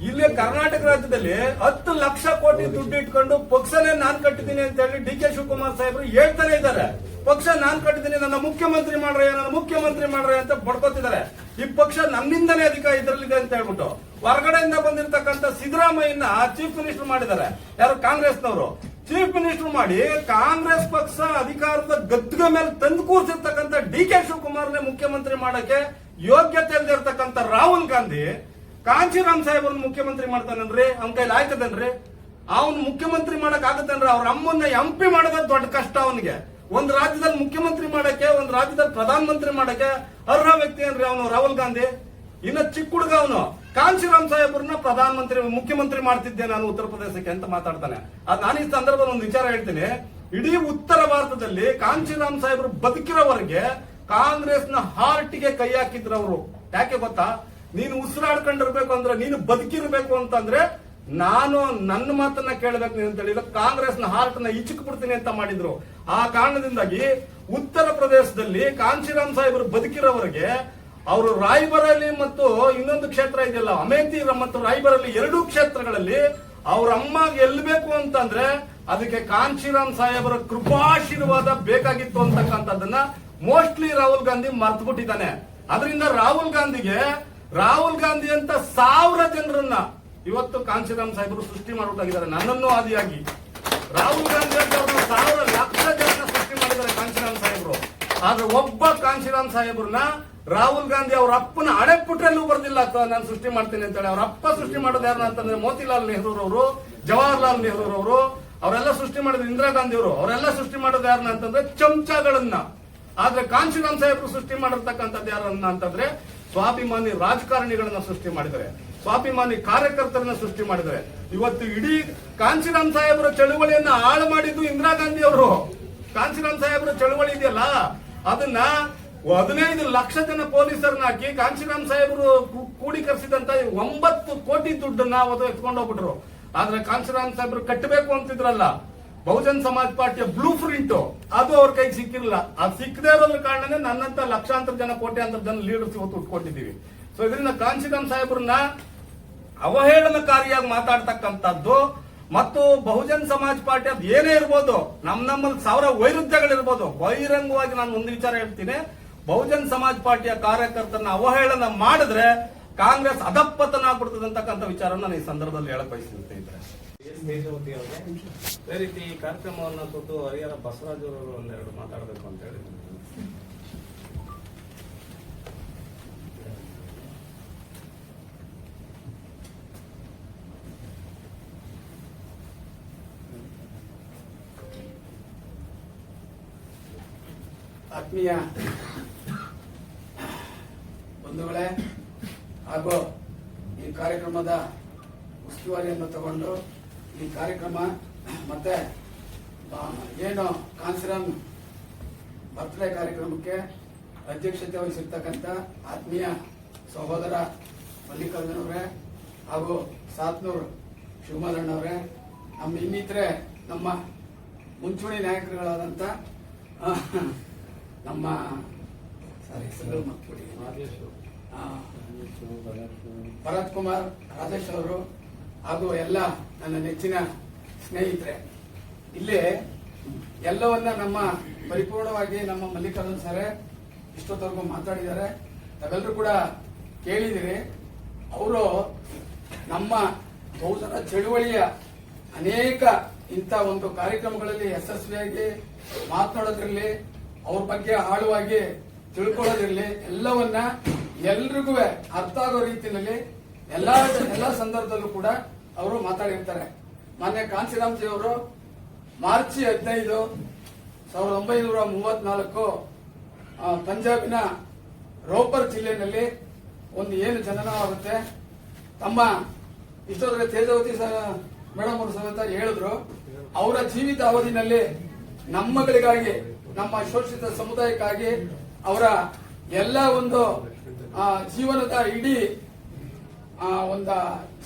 ಇಲ್ಲಿ ಕರ್ನಾಟಕ ರಾಜ್ಯದಲ್ಲಿ 10 ಲಕ್ಷ ಕೋಟಿ ದುಡ್ಡು ಇಟ್ಕೊಂಡು ಪಕ್ಷನೇ ನಾನ್ ಕಟ್ಟಿದ್ದೀನಿ ಅಂತ ಹೇಳಿ ಡಿ ಕೆ ಶಿವಕುಮಾರ್ ಸಾಹೇಬ್ರು ಹೇಳ್ತಾನೆ ಇದ್ದಾರೆ. ಪಕ್ಷ ನಾನ್ ಕಟ್ಟಿದ್ದೀನಿ, ನನ್ನ ಮುಖ್ಯಮಂತ್ರಿ ಮಾಡ್ರೆ, ನನ್ನ ಮುಖ್ಯಮಂತ್ರಿ ಮಾಡ್ರೆ ಅಂತ ಬಡ್ಕೋತಿದ್ದಾರೆ. ಈ ಪಕ್ಷ ನನ್ನಿಂದನೇ ಅಧಿಕಾರ ಇದರಲ್ಲಿದೆ ಅಂತ ಹೇಳ್ಬಿಟ್ಟು ಹೊರಗಡೆಯಿಂದ ಬಂದಿರತಕ್ಕಂತ ಸಿದ್ದರಾಮಯ್ಯನ ಚೀಫ್ ಮಿನಿಸ್ಟರ್ ಮಾಡಿದ್ದಾರೆ. ಯಾರು? ಕಾಂಗ್ರೆಸ್ನವರು ಚೀಫ್ ಮಿನಿಸ್ಟರ್ ಮಾಡಿ ಕಾಂಗ್ರೆಸ್ ಪಕ್ಷ ಅಧಿಕಾರದ ಗದ್ದುಗೆ ಮೇಲೆ ತಂದು ಕೂರಿಸಿರ್ತಕ್ಕಂಥ ಡಿ ಕೆ ಶಿವಕುಮಾರ್ನೇ ಮುಖ್ಯಮಂತ್ರಿ ಮಾಡಕ್ಕೆ ಯೋಗ್ಯತೆ ಇಲ್ದಿರ್ತಕ್ಕಂಥ ರಾಹುಲ್ ಗಾಂಧಿ ಕಾಂಶಿರಾಮ್ ಸಾಹೇಬ್ರನ್ನ ಮುಖ್ಯಮಂತ್ರಿ ಮಾಡ್ತಾನನ್ರಿ? ಅವನ ಕೈಲಿ ಆಯ್ತದನ್ರಿ? ಅವನು ಮುಖ್ಯಮಂತ್ರಿ ಮಾಡಕ್ ಆಗತ್ತನ್ರಿ? ಅವ್ರ ಅಮ್ಮನ್ನ ಎಂಪಿ ಮಾಡೋದ್ ದೊಡ್ಡ ಕಷ್ಟ ಅವನಿಗೆ. ಒಂದ್ ರಾಜ್ಯದಲ್ಲಿ ಮುಖ್ಯಮಂತ್ರಿ ಮಾಡಕ್ಕೆ, ಒಂದ್ ರಾಜ್ಯದಲ್ಲಿ ಪ್ರಧಾನ ಮಂತ್ರಿ ಮಾಡಕ್ಕೆ ಅರ್ಹ ವ್ಯಕ್ತಿ ಏನ್ರಿ ಅವನು ರಾಹುಲ್ ಗಾಂಧಿ? ಇನ್ನ ಚಿಕ್ಕ ಹುಡುಗ ಅವನು. ಕಾಂಶಿರಾಮ್ ಸಾಹೇಬ್ರನ್ನ ಪ್ರಧಾನ ಮಂತ್ರಿ, ಮುಖ್ಯಮಂತ್ರಿ ಮಾಡ್ತಿದ್ದೆ ನಾನು ಉತ್ತರ ಪ್ರದೇಶಕ್ಕೆ ಅಂತ ಮಾತಾಡ್ತಾನೆ. ನಾನು ಈ ಸಂದರ್ಭದಲ್ಲಿ ಒಂದು ವಿಚಾರ ಹೇಳ್ತೀನಿ. ಇಡೀ ಉತ್ತರ ಭಾರತದಲ್ಲಿ ಕಾಂಶಿರಾಮ್ ಸಾಹೇಬ್ರು ಬದುಕಿರೋವರೆಗೆ ಕಾಂಗ್ರೆಸ್ನ ಹಾರ್ಟ್ಗೆ ಕೈ ಹಾಕಿದ್ರು ಅವರು. ಯಾಕೆ ಗೊತ್ತಾ? ನೀನು ಉಸಿರಾಡ್ಕೊಂಡಿರ್ಬೇಕು ಅಂದ್ರೆ, ನೀನು ಬದುಕಿರ್ಬೇಕು ಅಂತಂದ್ರೆ ನಾನು ನನ್ನ ಮಾತನ್ನ ಕೇಳಬೇಕು ನೀನು ಅಂತ ಹೇಳಿ ಕಾಂಗ್ರೆಸ್ನ ಹಾರ್ಟ್ ನ ಇಚ್ಚಕ್ ಬಿಡ್ತೀನಿ ಅಂತ ಮಾಡಿದ್ರು. ಆ ಕಾರಣದಿಂದಾಗಿ ಉತ್ತರ ಪ್ರದೇಶದಲ್ಲಿ ಕಾಂಶಿರಾಮ್ ಸಾಹೇಬರು ಬದುಕಿರೋವರೆಗೆ ಅವರು ರಾಯ್ಬರೇಲಿ ಮತ್ತು ಇನ್ನೊಂದು ಕ್ಷೇತ್ರ ಇದೆಯಲ್ಲ ಅಮೇಥಿ ಮತ್ತು ರಾಯ್ಬರೇಲಿ, 2 ಕ್ಷೇತ್ರಗಳಲ್ಲಿ ಅವ್ರ ಅಮ್ಮ ಗೆಲ್ಲಬೇಕು ಅಂತಂದ್ರೆ ಅದಕ್ಕೆ ಕಾಂಶಿರಾಮ್ ಸಾಹೇಬರ ಕೃಪಾಶೀರ್ವಾದ ಬೇಕಾಗಿತ್ತು ಅಂತಕ್ಕಂಥದ್ದನ್ನ ಮೋಸ್ಟ್ಲಿ ರಾಹುಲ್ ಗಾಂಧಿ ಮರ್ತು ಬಿಟ್ಟಿದ್ದಾನೆ. ಅದರಿಂದ ರಾಹುಲ್ ಗಾಂಧಿ ಅಂತ 1000 ಜನರನ್ನ ಇವತ್ತು ಕಾಂಶಿರಾಮ್ ಸಾಹೇಬರು ಸೃಷ್ಟಿ ಮಾಡಬೇಕಾಗಿದ್ದಾರೆ. ನನ್ನನ್ನು ಆದಿಯಾಗಿ ರಾಹುಲ್ ಗಾಂಧಿ ಅಂತ 1000 ಲಕ್ಷ ಜನ ಸೃಷ್ಟಿ ಮಾಡಿದ್ದಾರೆ ಕಾಂಶಿರಾಮ್ ಸಾಹೇಬರು. ಆದ್ರೆ ಒಬ್ಬ ಕಾಂಶಿರಾಮ್ ಸಾಹೇಬ್ರನ್ನ ರಾಹುಲ್ ಗಾಂಧಿ ಅವ್ರ ಅಪ್ಪನ ಹಣೆ ಪುಟ್ರಲ್ಲೂ ಬರ್ದಿಲ್ಲ ನಾನು ಸೃಷ್ಟಿ ಮಾಡ್ತೀನಿ ಅಂತ ಹೇಳಿ. ಅವ್ರ ಅಪ್ಪ ಸೃಷ್ಟಿ ಮಾಡೋದು ಯಾರನ್ನ ಅಂತಂದ್ರೆ ಮೋತಿಲಾಲ್ ನೆಹರೂರವರು, ಜವಾಹರ್ಲಾಲ್ ನೆಹರೂರವರು, ಅವರೆಲ್ಲ ಸೃಷ್ಟಿ ಮಾಡಿದ್ರು. ಇಂದಿರಾ ಗಾಂಧಿ ಅವರು, ಅವರೆಲ್ಲ ಸೃಷ್ಟಿ ಮಾಡೋದು ಯಾರನ್ನ ಅಂತಂದ್ರೆ ಚಮಚಗಳನ್ನ. ಆದ್ರೆ ಕಾಂಶಿರಾಮ್ ಸಾಹೇಬರು ಸೃಷ್ಟಿ ಮಾಡಿರ್ತಕ್ಕಂಥದ್ದು ಯಾರನ್ನ ಅಂತಂದ್ರೆ ಸ್ವಾಭಿಮಾನಿ ರಾಜಕಾರಣಿಗಳನ್ನ ಸೃಷ್ಟಿ ಮಾಡಿದ್ದಾರೆ, ಸ್ವಾಭಿಮಾನಿ ಕಾರ್ಯಕರ್ತರನ್ನ ಸೃಷ್ಟಿ ಮಾಡಿದ್ದಾರೆ. ಇವತ್ತು ಇಡೀ ಕಾಂಶಿರಾಮ್ ಸಾಹೇಬರ ಚಳುವಳಿಯನ್ನ ಹಾಳು ಮಾಡಿದ್ದು ಇಂದಿರಾ ಗಾಂಧಿ ಅವರು. ಕಾಂಶಿರಾಮ್ ಸಾಹೇಬರ ಚಳುವಳಿ ಇದೆಯಲ್ಲ ಅದನ್ನ 15 ಲಕ್ಷ ಜನ ಪೊಲೀಸರನ್ನ ಹಾಕಿ ಕಾಂಶಿರಾಮ್ ಸಾಹೇಬರು ಕೂಡಿಕರಿಸಿದಂತ 9 ಕೋಟಿ ದುಡ್ಡನ್ನ ಅವತ್ತು ಎತ್ಕೊಂಡು ಹೋಗ್ಬಿಟ್ರು. ಆದ್ರೆ ಕಾಂಶಿರಾಮ್ ಸಾಹೇಬರು ಕಟ್ಟಬೇಕು ಅಂತಿದ್ರಲ್ಲ ಬಹುಜನ್ ಸಮಾಜ್ ಪಾರ್ಟಿಯ ಬ್ಲೂ ಪ್ರಿಂಟ್, ಅದು ಅವ್ರ ಕೈಗೆ ಸಿಕ್ಕಿರಲಿಲ್ಲ. ಅದು ಸಿಕ್ಕದೇ ಇರೋದ್ರ ಕಾರಣನೇ ನನ್ನಂತ ಲಕ್ಷಾಂತರ ಜನ, ಕೋಟ್ಯಾಂತರ ಜನ ಲೀಡರ್ಸ್ ಇವತ್ತು ಉಟ್ಕೊಂಡಿದ್ದೀವಿ. ಸೊ ಇದರಿಂದ ಕಾಂಶಿರಾಮ್ ಸಾಹೇಬ್ರನ್ನ ಅವಹೇಳನಕಾರಿಯಾಗಿ ಮಾತಾಡ್ತಕ್ಕಂಥದ್ದು ಮತ್ತು ಬಹುಜನ್ ಸಮಾಜ್ ಪಾರ್ಟಿ ಅದು ಏನೇ ಇರ್ಬೋದು, ನಮ್ಮಲ್ಲಿ ಸಾವಿರ ವೈರುಧ್ಯಗಳಿರ್ಬೋದು, ಬಹಿರಂಗವಾಗಿ ನಾನು ಒಂದು ವಿಚಾರ ಹೇಳ್ತೀನಿ, ಬಹುಜನ್ ಸಮಾಜ್ ಪಾರ್ಟಿಯ ಕಾರ್ಯಕರ್ತರನ್ನ ಅವಹೇಳನ ಮಾಡಿದ್ರೆ ಕಾಂಗ್ರೆಸ್ ಅಧಪ್ಪತನ ಆಗ್ಬಿಡ್ತದೆ ಅಂತಕ್ಕಂಥ ವಿಚಾರ ನಾನು ಈ ಸಂದರ್ಭದಲ್ಲಿ ಹೇಳಕ್ ಬಯಸ್ತೀನಿ. ಅದೇ ರೀತಿ ಈ ಕಾರ್ಯಕ್ರಮವನ್ನು ಕೊಟ್ಟು ಹರಿಹರ ಬಸವರಾಜ್ ಅವರು ಒಂದೆರಡು ಮಾತಾಡಬೇಕು ಅಂತ ಹೇಳಿ. ಆತ್ಮೀಯ ಬಂಧುಗಳೇ ಹಾಗೂ ಈ ಕಾರ್ಯಕ್ರಮದ ಉಸ್ತುವಾರಿಯನ್ನು ತಗೊಂಡು ಈ ಕಾರ್ಯಕ್ರಮ ಮತ್ತೆ ಏನು ಕಾಂಶಿರಾಮ್ ಬರ್ತ್ಡೇ ಕಾರ್ಯಕ್ರಮಕ್ಕೆ ಅಧ್ಯಕ್ಷತೆ ವಹಿಸಿರ್ತಕ್ಕಂಥ ಆತ್ಮೀಯ ಸಹೋದರ ಮಲ್ಲಿಕಾರ್ಜುನವರೇ ಹಾಗೂ ಸಾತ್ನೂರು ಶಿವಮಾಲಣ್ಣವರೇ, ನಮ್ಮ ಇನ್ನಿತರೆ ನಮ್ಮ ಮುಂಚೂಣಿ ನಾಯಕರುಗಳಾದಂಥ ನಮ್ಮ ಭರತ್ ಕುಮಾರ್ ರಾಜೇಶ್ ಅವರು ಹಾಗೂ ಎಲ್ಲ ನನ್ನ ನೆಚ್ಚಿನ ಸ್ನೇಹಿತರೆ, ಇಲ್ಲಿ ಎಲ್ಲವನ್ನ ನಮ್ಮ ಪರಿಪೂರ್ಣವಾಗಿ ನಮ್ಮ ಮಲ್ಲಿಕಾರ್ಜುನ್ ಸರ್ ಇಷ್ಟೊತ್ತವರೆಗೂ ಮಾತಾಡಿದ್ದಾರೆ, ತಾವೆಲ್ಲರೂ ಕೂಡ ಕೇಳಿದಿರಿ. ಅವರು ನಮ್ಮ ಬಹುಜನ ಚಳುವಳಿಯ ಅನೇಕ ಇಂಥ ಒಂದು ಕಾರ್ಯಕ್ರಮಗಳಲ್ಲಿ ಯಶಸ್ವಿಯಾಗಿ ಮಾತನಾಡೋದ್ರಲ್ಲಿ, ಅವ್ರ ಬಗ್ಗೆ ಆಳವಾಗಿ ತಿಳ್ಕೊಳ್ಳೋದಿರಲಿ, ಎಲ್ಲವನ್ನ ಎಲ್ರಿಗೂ ಅರ್ಥ ಆಗೋ ರೀತಿಯಲ್ಲಿ ಎಲ್ಲಾ ಸಂದರ್ಭದಲ್ಲೂ ಕೂಡ ಅವರು ಮಾತಾಡಿರ್ತಾರೆ. ಮಾನ್ಯ ಕಾಂಶಿರಾಮ್ ಜಿ ಅವರು ಮಾರ್ಚ್ 15, 1934 ಪಂಜಾಬಿನ ರೋಪರ್ ಜಿಲ್ಲೆಯಲ್ಲಿ ಒಂದು ಏನು ಜನನವಾಗುತ್ತೆ, ತಮ್ಮ ಇಷ್ಟೊಂದು ತೇಜಾವತಿ ಮೇಡಮ್ ಅವರು ಸಮೇತ ಹೇಳಿದ್ರು, ಅವರ ಜೀವಿತ ಅವಧಿನಲ್ಲಿ ನಮ್ಮಗಳಿಗಾಗಿ, ನಮ್ಮ ಶೋಷಿತ ಸಮುದಾಯಕ್ಕಾಗಿ ಅವರ ಎಲ್ಲ ಒಂದು ಜೀವನದ ಇಡೀ ಒಂದು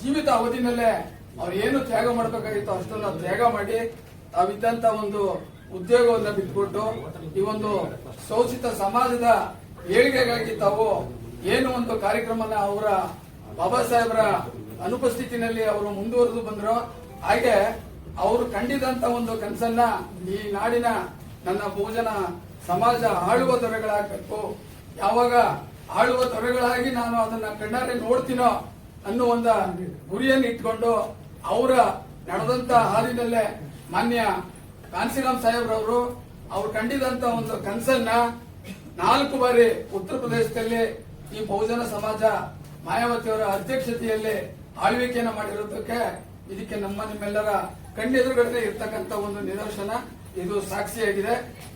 ಜೀವಿತ ಅವಧಿನಲ್ಲೇ ಅವ್ರು ಏನು ತ್ಯಾಗ ಮಾಡಬೇಕಾಗಿತ್ತು ಅಷ್ಟನ್ನ ತ್ಯಾಗ ಮಾಡಿ ತಾವಿದ್ದಂತ ಒಂದು ಉದ್ಯೋಗವನ್ನ ಬಿಟ್ಕೊಟ್ಟು ಈ ಒಂದು ಶೋಷಿತ ಸಮಾಜದ ಏಳಿಗೆಗಾಗಿ ತಾವು ಏನು ಒಂದು ಕಾರ್ಯಕ್ರಮನ ಅವರ ಬಾಬಾ ಸಾಹೇಬರ ಅನುಪಸ್ಥಿತಿನಲ್ಲಿ ಅವರು ಮುಂದುವರೆದು ಬಂದ್ರು. ಹಾಗೆ ಅವರು ಕಂಡಿದಂತ ಒಂದು ಕನಸನ್ನ ಈ ನಾಡಿನ ನನ್ನ ಬಹುಜನ ಸಮಾಜ ಆಳುವ ದೊರೆಗಳಾಗಬೇಕು, ಯಾವಾಗ ಆಳುವ ದೊರೆಗಳಾಗಿ ನಾನು ಅದನ್ನ ಕಣ್ಣಾರೆ ನೋಡ್ತೀನೋ ಅನ್ನೋ ಒಂದು ಗುರಿಯನ್ನು ಇಟ್ಕೊಂಡು ಅವರ ನಡೆದಂತ ಹಾದಿನಲ್ಲೇ ಮಾನ್ಯ ಕಾಂಶಿರಾಮ್ ಸಾಹೇಬ್ರವರು ಅವ್ರು ಕಂಡಿದಂತ ಒಂದು ಕನಸನ್ನ 4 ಬಾರಿ ಉತ್ತರ ಪ್ರದೇಶದಲ್ಲಿ ಈ ಬಹುಜನ ಸಮಾಜ ಮಾಯಾವತಿಯವರ ಅಧ್ಯಕ್ಷತೆಯಲ್ಲಿ ಆಳ್ವಿಕೆಯನ್ನು ಮಾಡಿರೋದಕ್ಕೆ ಇದಕ್ಕೆ ನಿಮ್ಮೆಲ್ಲರ ಕಣ್ಣೆದುರುಗಡೆ ಇರ್ತಕ್ಕಂಥ ಒಂದು ನಿದರ್ಶನ ಇದು ಸಾಕ್ಷಿಯಾಗಿದೆ.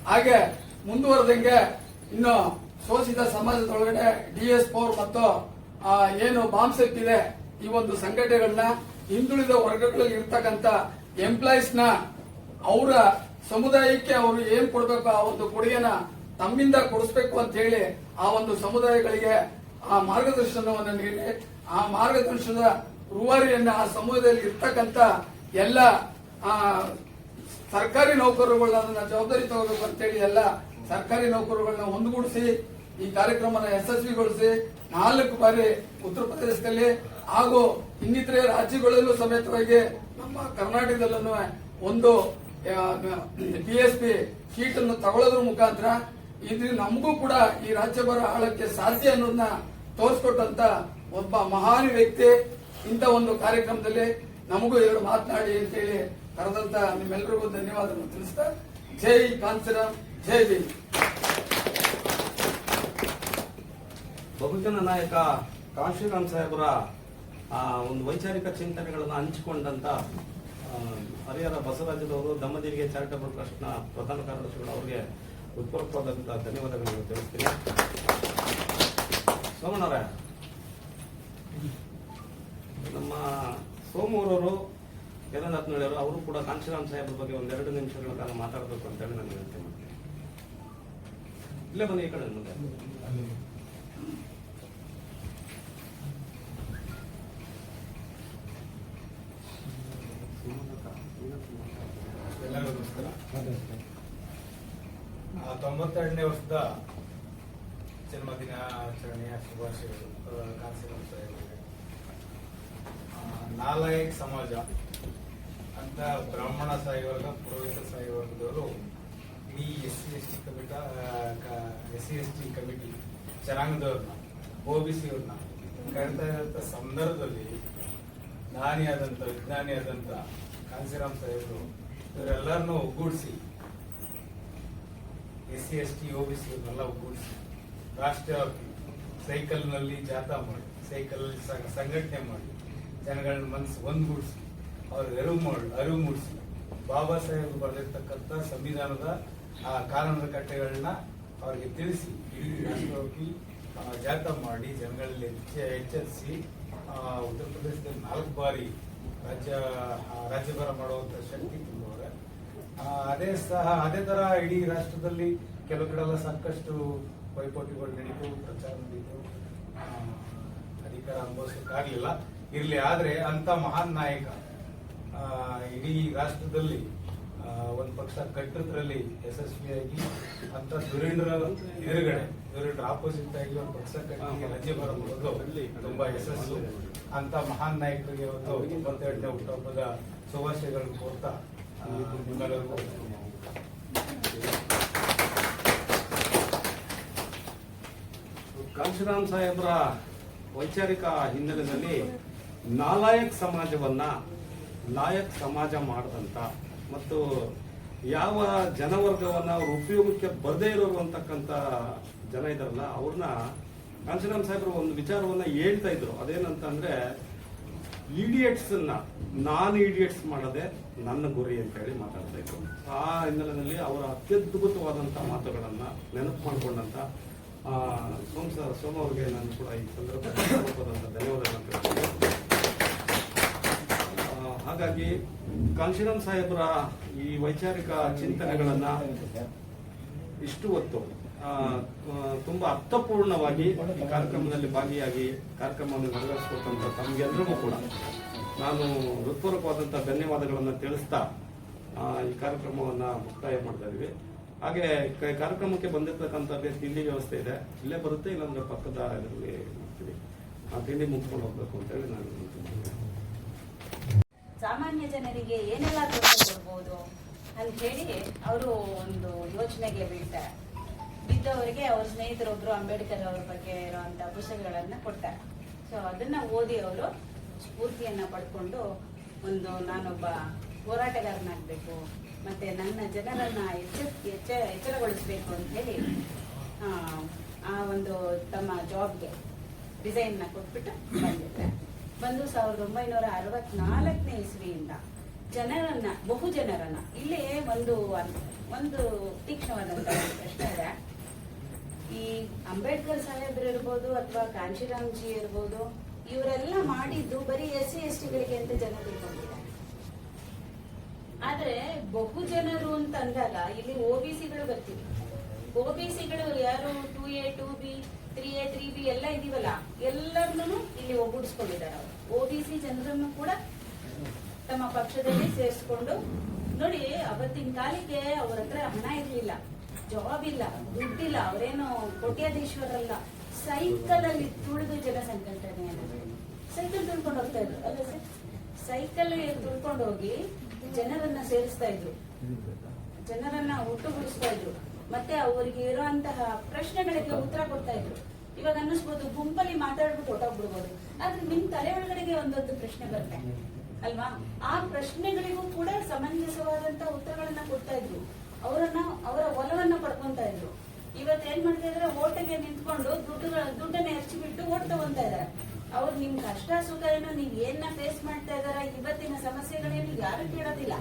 ಹಾಗೆ ಮುಂದುವರೆದಂಗೆ ಇನ್ನು ಶೋಷಿತ ಸಮಾಜದೊಳಗಡೆ DS4 ಮತ್ತು ಏನು ಬಾಂಬ್ ಸೆಟ್ ಇದೆ, ಈ ಒಂದು ಸಂಘಟನೆಗಳನ್ನ ಹಿಂದುಳಿದ ವರ್ಗಗಳಲ್ಲಿ ಇರ್ತಕ್ಕಂಥ ಎಂಪ್ಲಾಯೀಸ್ ನ ಅವರ ಸಮುದಾಯಕ್ಕೆ ಅವರು ಏನ್ ಕೊಡಬೇಕು ಆ ಒಂದು ಕೊಡುಗೆನ ತಮ್ಮಿಂದ ಕೊಡಿಸ್ಬೇಕು ಅಂತ ಹೇಳಿ ಆ ಒಂದು ಸಮುದಾಯಗಳಿಗೆ ಆ ಮಾರ್ಗದರ್ಶನವನ್ನು ನೀಡಿ ಆ ಮಾರ್ಗದರ್ಶನದ ರೂವಾರಿಯನ್ನ ಆ ಸಮುದಾಯದಲ್ಲಿ ಇರ್ತಕ್ಕಂಥ ಎಲ್ಲ ಸರ್ಕಾರಿ ನೌಕರರುಗಳನ್ನ ಅದನ್ನ ಜವಾಬ್ದಾರಿ ತಗೋಬೇಕು ಅಂತೇಳಿ ಎಲ್ಲ ಸರ್ಕಾರಿ ನೌಕರರುಗಳನ್ನ ಒಂದುಗೂಡಿಸಿ ಈ ಕಾರ್ಯಕ್ರಮನ ಯಶಸ್ವಿಗೊಳಿಸಿ 4 ಬಾರಿ ಉತ್ತರ ಪ್ರದೇಶದಲ್ಲಿ ಹಾಗೂ ಇನ್ನಿತರೆ ರಾಜ್ಯಗಳಲ್ಲೂ ಸಮೇತವಾಗಿ ನಮ್ಮ ಕರ್ನಾಟಕದಲ್ಲೂ ಒಂದು PSP ಸೀಟ್ ಅನ್ನು ತಗೊಳ್ಳೋದ್ರ ಮುಖಾಂತರ ಇದ್ರಿಂದ ನಮಗೂ ಕೂಡ ಈ ರಾಜ್ಯಭಾರ ಆಳಕ್ಕೆ ಸಾಧ್ಯ ಅನ್ನೋದನ್ನ ತೋರಿಸ್ಕೊಟ್ಟಂತ ಒಬ್ಬ ಮಹಾನ್ ವ್ಯಕ್ತಿ. ಇಂಥ ಒಂದು ಕಾರ್ಯಕ್ರಮದಲ್ಲಿ ನಮಗೂ 2 ಮಾತನಾಡಿ ಅಂತೇಳಿ ಕರೆದಂತ ನಿಮ್ಮೆಲ್ಲರಿಗೂ ಧನ್ಯವಾದವನ್ನು ತಿಳಿಸ್ತಾ, ಜೈ ಕಾಂಶಿರಾಮ್, ಜೈ ಭೀಮ್. ಬಹುಜನ ನಾಯಕ ಕಾಂಶಿರಾಮ್ ಸಾಹೇಬರ ಒಂದು ವೈಚಾರಿಕ ಚಿಂತನೆಗಳನ್ನು ಹಂಚಿಕೊಂಡಂತ ಹರಿಹರ ಬಸವರಾಜದವರು ದಮ್ಮದೇವಿಗೆ ಚಾರಿಟಬಲ್ ಟ್ರಸ್ಟ್ ನ ಪ್ರಧಾನ ಕಾರ್ಯದರ್ಶಿಗಳು ಅವರಿಗೆ ಉತ್ಪೂರ್ವಕವಾದಂತಹ ಧನ್ಯವಾದಗಳನ್ನು ತಿಳಿಸ್ತೀನಿ. ಸೋಮಣ್ಣವರೇ, ನಮ್ಮ ಸೋಮೂರವರು ಯಲನಾಥನಹಳ್ಳಿಯವರು ಅವರು ಕೂಡ ಕಾಂಶಿರಾಮ್ ಸಾಹೇಬ್ರ ಬಗ್ಗೆ 1-2 ನಿಮಿಷಗಳ ಕಾಲ ಮಾತಾಡಬೇಕು ಅಂತ ಹೇಳಿ ನಾನು ವಿನಂತಿ ಮಾಡ್ತೀನಿ. ಇಲ್ಲೇ ಬನ್ನಿ, ಈ ಕಡೆ ಮುಂದೆ. ಎಲ್ಲರಿಗೂ ನಮಸ್ಕಾರ. 92ನೇ ವರ್ಷದ ಜನ್ಮದಿನಾಚರಣೆಯ ಶುಭಾಶಯಗಳು ಕಾನ್ಸಿಲರ್ ಸಾಹೇಬರಿಗೆ. ನಾಲಾಯಕ್ ಸಮಾಜ ಅಂತ ಬ್ರಾಹ್ಮಣ ಸಾಯಿ ವರ್ಗ, ಪುರೋಹಿತ ಸಾಯಿ ವರ್ಗದವರು ಇಡೀ SC/ST ಕಮಿಟಿ ಜನಾಂಗದವ್ರನ್ನ, OBC ಅವ್ರನ್ನ ಕರಿತಾ ಇರೋಂಥ ಸಂದರ್ಭದಲ್ಲಿ ಜ್ಞಾನಿಯಾದಂಥ ವಿಜ್ಞಾನಿಯಾದಂಥ ಕಾಂಶಿರಾಮ್ ಸಾಹೇಬರು ಇವರೆಲ್ಲರನ್ನೂ ಒಗ್ಗೂಡಿಸಿ SC/ST OBC ಅವ್ರನ್ನೆಲ್ಲ ಒಗ್ಗೂಡಿಸಿ ರಾಷ್ಟ್ರವ್ಯಾಪಿ ಸೈಕಲ್ನಲ್ಲಿ ಜಾಥಾ ಮಾಡಿ, ಸೈಕಲ್ ಸಂಘಟನೆ ಮಾಡಿ, ಜನಗಳನ್ನ ಮನಸ್ಸು ಒಂದುಗೂಡಿಸಿ ಅವ್ರಿಗೆ ಅರಿವು ಮೂಡಿಸಿ, ಬಾಬಾ ಸಾಹೇಬ್ ಬರೆದಿರ್ತಕ್ಕಂಥ ಸಂವಿಧಾನದ ಆ ಕಾನೂನು ಕಟ್ಟೆಗಳನ್ನ ಅವ್ರಿಗೆ ತಿಳಿಸಿ ಇಡೀ ರಾಷ್ಟ್ರವ್ಯಾಪಿ ಜಾಥಾ ಮಾಡಿ ಜನಗಳಲ್ಲಿ ಎಚ್ಚರಿಸಿ ಉತ್ತರ ಪ್ರದೇಶದಲ್ಲಿ 4 ಬಾರಿ ರಾಜ್ಯಭಾರ ಮಾಡುವಂತ ಶಕ್ತಿ ತುಂಬವ್ರೆ. ಅದೇ ತರ ಇಡೀ ರಾಷ್ಟ್ರದಲ್ಲಿ ಕೆಲವು ಕಡೆ ಎಲ್ಲ ಸಾಕಷ್ಟು ಪೈಪೋಟಿಗಳು ನಡೀತು, ಪ್ರಚಾರ ನಡೀತು, ಅಧಿಕಾರ ಅನುಭವಿಸಕ್ಕಾಗ್ಲಿಲ್ಲ. ಇರ್ಲಿ, ಆದ್ರೆ ಅಂತ ಮಹಾನ್ ನಾಯಕ ಇಡೀ ರಾಷ್ಟ್ರದಲ್ಲಿ ಒಂದ್ ಪಕ್ಷ ಕಟ್ಟದ್ರಲ್ಲಿ ಯಶಸ್ವಿಯಾಗಿ ಅಂತ ದುರೀಂದ್ರ ಆಪೋಸಿಟ್ ಆಗಿ ಒಂದು ಪಕ್ಷ ಕಟ್ಟಿ ರಾಜ್ಯ ಬರೋದು ತುಂಬಾ ಯಶಸ್ಸು. ಅಂತ ಮಹಾನ್ ನಾಯಕರಿಗೆ ಒಂದು 22ನೇ ಹುಟ್ಟುಹಬ್ಬದ ಶುಭಾಶಯಗಳನ್ನು ಕೋರ್ತಾ ನಿಮ್ಮೆಲ್ಲರಿಗೂ ಕಾಂಶಿರಾಮ್ ಸಾಹೇಬ್ರ ವೈಚಾರಿಕ ಹಿನ್ನೆಲೆಯಲ್ಲಿ ನಾಲಾಯಕ್ ಸಮಾಜವನ್ನ ಲಾಯಕ್ ಸಮಾಜ ಮಾಡದಂತ ಮತ್ತು ಯಾವ ಜನವರ್ಗವನ್ನ ಅವ್ರ ಉಪಯೋಗಕ್ಕೆ ಬರದೇ ಇರೋರು ಅಂತಕ್ಕಂಥ ಜನ ಇದಾರಲ್ಲ, ಅವ್ರನ್ನ ಕಾಂಶಿರಾಮ್ ಸಾಹೇಬ್ರು ಒಂದು ವಿಚಾರವನ್ನ ಹೇಳ್ತಾ ಇದ್ರು. ಅದೇನಂತಂದ್ರೆ, ಇಡಿಯಟ್ಸ್ ನಾನ್ ಇಡಿಯಟ್ಸ್ ಮಾಡೋದೇ ನನ್ನ ಗುರಿ ಅಂತ ಹೇಳಿ ಮಾತಾಡ್ತಾ ಇದ್ರು. ಆ ಹಿನ್ನೆಲೆಯಲ್ಲಿ ಅವರ ಅತ್ಯದ್ಭುತವಾದಂತ ಮಾತುಗಳನ್ನ ನೆನಪು ಮಾಡಿಕೊಂಡಂತ ಸೋಮ ಅವ್ರಿಗೆ ನಾನು ಕೂಡ ಈ ಸಂದರ್ಭದಲ್ಲಿ ಧನ್ಯವಾದಗಳನ್ನು ತಿಳಿಸ್ತೀನಿ. ಹಾಗಾಗಿ ಕಾಂಶಿರಾಮ್ ಸಾಹೇಬ್ರ ಈ ವೈಚಾರಿಕ ಚಿಂತನೆಗಳನ್ನ ಇಷ್ಟು ಹೊತ್ತು ತುಂಬಾ ಅರ್ಥಪೂರ್ಣವಾಗಿ ಈ ಕಾರ್ಯಕ್ರಮದಲ್ಲಿ ಭಾಗಿಯಾಗಿ ಕಾರ್ಯಕ್ರಮವನ್ನು ನೆರವೇರಿಸಿಕೊಟ್ಟಂತ ತಮಗೆಲ್ಲರಿಗೂ ಕೂಡ ನಾನು ಹೃತ್ಪೂರ್ವಕವಾದಂತಹ ಧನ್ಯವಾದಗಳನ್ನು ತಿಳಿಸ್ತಾ ಈ ಕಾರ್ಯಕ್ರಮವನ್ನ ಮುಕ್ತಾಯ ಮಾಡ್ತಾ ಇದೀವಿ. ಹಾಗೆ ಕಾರ್ಯಕ್ರಮಕ್ಕೆ ಬಂದಿರತಕ್ಕಂಥ ತಿಂಡಿ ವ್ಯವಸ್ಥೆ ಇದೆ, ಇಲ್ಲೇ ಬರುತ್ತೆ, ಇಲ್ಲಾಂದ್ರೆ ಪಕ್ಕದ ಇದರಲ್ಲಿ ಮಾಡ್ತೀವಿ. ಆ ತಿಂಡಿ ಮುಗಿಸ್ಕೊಂಡು ಹೋಗ್ಬೇಕು ಅಂತ ಹೇಳಿ ನಾನು ಸಾಮಾನ್ಯ ಜನರಿಗೆ ಏನೆಲ್ಲ ತೊಂದರೆ ಕೊಡ್ಬೋದು ಅಂತ ಹೇಳಿ ಅವರು ಒಂದು ಯೋಚನೆಗೆ ಬೀಳ್ತಾರೆ. ಬಿದ್ದವರಿಗೆ ಅವ್ರ ಸ್ನೇಹಿತರೊಬ್ರು ಅಂಬೇಡ್ಕರ್ ಅವ್ರ ಬಗ್ಗೆ ಇರುವಂತ ಪುಸ್ತಕಗಳನ್ನ ಕೊಡ್ತಾರೆ. ಸೊ ಅದನ್ನ ಓದಿ ಅವರು ಸ್ಫೂರ್ತಿಯನ್ನ ಪಡ್ಕೊಂಡು ನಾನೊಬ್ಬ ಹೋರಾಟಗಾರನಾಗಬೇಕು, ಮತ್ತೆ ನನ್ನ ಜನರನ್ನ ಎಚ್ಚರಗೊಳಿಸಬೇಕು ಅಂತ ಹೇಳಿ ಆ ಒಂದು ತಮ್ಮ ಜಾಬ್ಗೆ ರಿಸೈನ್ ಕೊಟ್ಬಿಟ್ಟು ಬಂದು 1964ನೇ ಇಸ್ವಿಯಿಂದ ಬಹು ಜನರನ್ನ ಇಲ್ಲಿ ಒಂದು ತೀಕ್ಷ್ಣವಾದಂತ ಪ್ರಶ್ನೆ ಇದೆ. ಈ ಅಂಬೇಡ್ಕರ್ ಸಾಹೇಬ್ರು ಇರ್ಬೋದು ಅಥವಾ ಕಾಂಶಿರಾಮ್ ಜಿ ಇರ್ಬೋದು, ಇವರೆಲ್ಲ ಮಾಡಿದ್ದು ಬರೀ SC/ST ಗಳಿಗೆ ಅಂತ ಜನ ತಿಳ್ಕೊಂಡಿದ್ದಾರೆ. ಆದ್ರೆ ಬಹು ಜನರು ಅಂತ ಅಂದಾಗ ಇಲ್ಲಿ OBCಗಳು ಬರ್ತೀವಿ. OBCಗಳು ಯಾರು 2A 2B 3A 3B ಎಲ್ಲ ಇದೀವಲ್ಲ, ಎಲ್ಲರನ್ನೂ ಇಲ್ಲಿ ಒಗ್ಗೂಡಿಸ್ಕೊಂಡಿದ್ದಾರೆ. ಅವರು OBC ಜನರನ್ನು ಕೂಡ ತಮ್ಮ ಪಕ್ಷದಲ್ಲಿ ಸೇರಿಸ್ಕೊಂಡು ನೋಡಿ. ಅವತ್ತಿನ ಕಾಲಕ್ಕೆ ಅವ್ರ ಹತ್ರ ಹಣ ಇರ್ಲಿಲ್ಲ, ಜಾಬ್ ಇಲ್ಲ, ದುಡ್ಡಿಲ್ಲ, ಅವರೇನು ಕೋಟ್ಯಾಧೀಶ್ವರಲ್ಲ. ಸೈಕಲ್ ಅಲ್ಲಿ ತುಳಿದು ಜನ ಸಂಘಟನೆಯನ್ನು ಸೈಕಲ್ ತುಳ್ಕೊಂಡು ಹೋಗ್ತಾ ಇದ್ರು ಅಲ್ಲ ಸರ್. ಸೈಕಲ್ ತುಳ್ಕೊಂಡು ಹೋಗಿ ಜನರನ್ನ ಸೇರಿಸ್ತಾ ಇದ್ರು, ಜನರನ್ನ ಒಟ್ಟುಗೂಡಿಸ್ತಾ ಇದ್ರು, ಮತ್ತೆ ಅವರಿಗೆ ಇರುವಂತಹ ಪ್ರಶ್ನೆಗಳಿಗೆ ಉತ್ತರ ಕೊಡ್ತಾ ಇದ್ರು. ಇವಾಗ ಅನ್ನಿಸ್ಬೋದು ಗುಂಪಲ್ಲಿ ಮಾತಾಡ್ಬಿಟ್ಟು ಹೊಟ್ಟೋಗ್ಬಿಡ್ಬೋದು, ಆದ್ರೆ ನಿಮ್ ತಲೆ ಒಳಗಡೆಗೆ ಒಂದೊಂದು ಪ್ರಶ್ನೆ ಬರುತ್ತೆ ಅಲ್ವಾ? ಆ ಪ್ರಶ್ನೆಗಳಿಗೂ ಕೂಡ ಸಮಂಜಸವಾದಂತ ಉತ್ತರಗಳನ್ನ ಕೊಡ್ತಾ ಇದ್ರು. ಅವರ ಒಲವನ್ನ ಪಡ್ಕೊಂತ ಇದ್ರು. ಇವತ್ತೇನ್ ಮಾಡ್ತಾ ಇದಾರೆ, ಓಟಿಗೆ ನಿಂತ್ಕೊಂಡು ದುಡ್ಡನ್ನ ಹೆಚ್ಚಿಬಿಟ್ಟು ಓಟ್ ತಗೊಂತಾ ಇದಾರೆ. ಅವ್ರು ನಿಮ್ ಕಷ್ಟ ಸುಖ ಏನೋ, ನೀವ್ ಏನ ಫೇಸ್ ಮಾಡ್ತಾ ಇದಾರ, ಇವತ್ತಿನ ಸಮಸ್ಯೆಗಳೇನು ಯಾರು ಕೇಳೋದಿಲ್ಲ.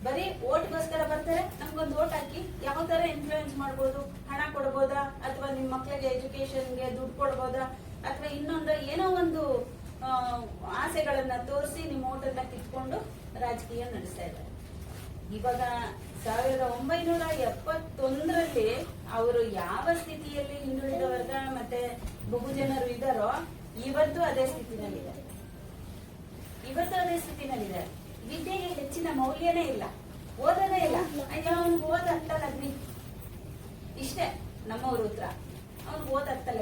ಬರೀ ಓಟ್ಗೋಸ್ಕರ ಬರ್ತಾರೆ, ನಮ್ಗೊಂದು ಓಟ್ ಹಾಕಿ ಯಾವ ತರ ಇನ್ಫ್ಲೂಯೆನ್ಸ್ ಮಾಡ್ಬೋದು, ಹಣ ಕೊಡ್ಬೋದಾ, ಅಥವಾ ನಿಮ್ ಮಕ್ಳಿಗೆ ಎಜುಕೇಶನ್ಗೆ ದುಡ್ಡು ಕೊಡ್ಬೋದಾ, ಅಥವಾ ಇನ್ನೊಂದು ಏನೋ ಒಂದು ಆಸೆಗಳನ್ನ ತೋರಿಸಿ ನಿಮ್ ಓಟನ್ನ ಕಿತ್ಕೊಂಡು ರಾಜಕೀಯ ನಡೆಸ್ತಾ ಇದ್ದಾರೆ. ಇವಾಗ 1971ರಲ್ಲಿ ಅವರು ಯಾವ ಸ್ಥಿತಿಯಲ್ಲಿ ಹಿಂದುಳಿದ ವರ್ಗ ಮತ್ತೆ ಬಹುಜನರು ಇದ್ದಾರೋ ಇವತ್ತು ಅದೇ ಸ್ಥಿತಿನಲ್ಲಿದ್ದಾರೆ. ವಿದ್ಯೆಗೆ ಹೆಚ್ಚಿನ ಮೌಲ್ಯನೇ ಇಲ್ಲ, ಓದೋದೇ ಇಲ್ಲ. ಅಯ್ಯೋ ಅವ್ನಿಗೆ ಓದ ಹತ್ತಲ್ಲ ಅಗ್ನಿ, ಇಷ್ಟೇ ನಮ್ಮವ್ರ ಉತ್ತರ. ಅವ್ನು ಓದಾಗ್ತಲ್ಲ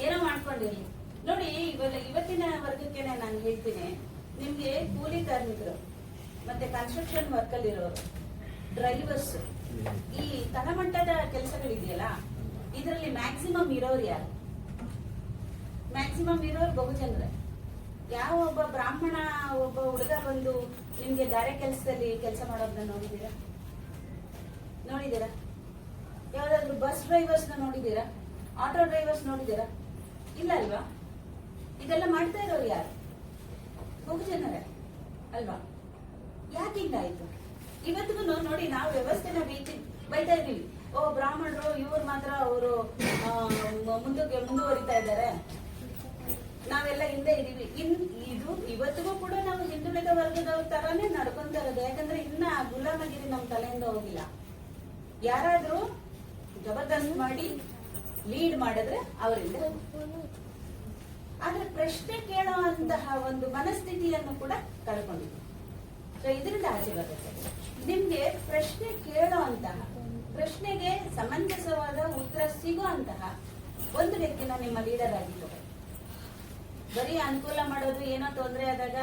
ಏನೋ ಮಾಡ್ಕೊಂಡಿರ್ಲಿ. ನೋಡಿ ಇವತ್ತಿನ ವರ್ಗಕ್ಕೆ ನಾನು ಹೇಳ್ತೀನಿ, ನಿಮ್ಗೆ ಕೂಲಿ ಕಾರ್ಮಿಕರು ಮತ್ತೆ ಕನ್ಸ್ಟ್ರಕ್ಷನ್ ವರ್ಕ್ ಅಲ್ಲಿ ಇರೋರು, ಡ್ರೈವರ್ಸ್, ಈ ತಳಮಟ್ಟದ ಕೆಲಸಗಳಿದೆಯಲ್ಲ, ಇದರಲ್ಲಿ ಮ್ಯಾಕ್ಸಿಮಮ್ ಇರೋರು ಯಾರು? ಮ್ಯಾಕ್ಸಿಮಮ್ ಇರೋರು ಬಹುಜನರೇ. ಯಾವ ಒಬ್ಬ ಬ್ರಾಹ್ಮಣ ಒಬ್ಬ ಹುಡುಗ ಬಂದು ನಿಮ್ಗೆ ಗಾರೆ ಕೆಲಸದಲ್ಲಿ ಕೆಲಸ ಮಾಡೋದನ್ನ ನೋಡಿದೀರಾ? ಯಾವ್ದಾದ್ರು ಬಸ್ ಡ್ರೈವರ್ಸ್ ನ ನೋಡಿದೀರಾ? Auto drivers ನೋಡಿದೀರಾ? ಇಲ್ಲ ಅಲ್ವಾ? ಇದೆಲ್ಲ ಮಾಡ್ತಾ ಇರೋರು ಯಾರು? ಬಹುಜನರೇ ಅಲ್ವಾ? ಯಾಕೆ ಹಿಂಗಾಯ್ತು? ಇವತ್ತಿಗೂ ನೋಡಿ, ನಾವು ವ್ಯವಸ್ಥೆನ ಬೈತಾ ಇದೀವಿ. ಓ ಬ್ರಾಹ್ಮಣರು ಇವ್ರು ಮಾತ್ರ ಅವರು ಮುಂದುವರಿತಾ ಇದ್ದಾರೆ, ನಾವೆಲ್ಲ ಹಿಂದೆ ಇದೀವಿ. ಇದು ಇವತ್ತಿಗೂ ಕೂಡ ನಾವು ಹಿಂದುಳಿದ ವರ್ಗದವ್ರ ತರಾನೇ ನಡ್ಕೊಂತ ಇರೋದು. ಯಾಕಂದ್ರೆ ಇನ್ನ ಗುಲಾಮಗಿರಿ ನಮ್ ತಲೆಯಿಂದ ಹೋಗಿಲ್ಲ. ಯಾರಾದ್ರೂ ಜಬರ್ದಸ್ತ್ ಮಾಡಿ ಲೀಡ್ ಮಾಡಿದ್ರೆ ಅವರಿಂದ. ಆದ್ರೆ ಪ್ರಶ್ನೆ ಕೇಳೋ ಅಂತಹ ಒಂದು ಮನಸ್ಥಿತಿಯನ್ನು ಕೂಡ ಕಳ್ಕೊಂಡಿದ್ವಿ. ಸೊ ಇದರಿಂದ ಆಚೆ ಬರುತ್ತೆ. ನಿಮ್ಗೆ ಪ್ರಶ್ನೆ ಕೇಳೋ ಅಂತಹ, ಪ್ರಶ್ನೆಗೆ ಸಮಂಜಸವಾದ ಉತ್ತರ ಸಿಗೋ ಅಂತಹ ಒಂದು ವ್ಯಕ್ತಿನ ನಿಮ್ಮ ಲೀಡರ್ ಆಗಿತ್ತು. ಬರೀ ಅನುಕೂಲ ಮಾಡೋದು, ಏನೋ ತೊಂದರೆ ಆದಾಗ,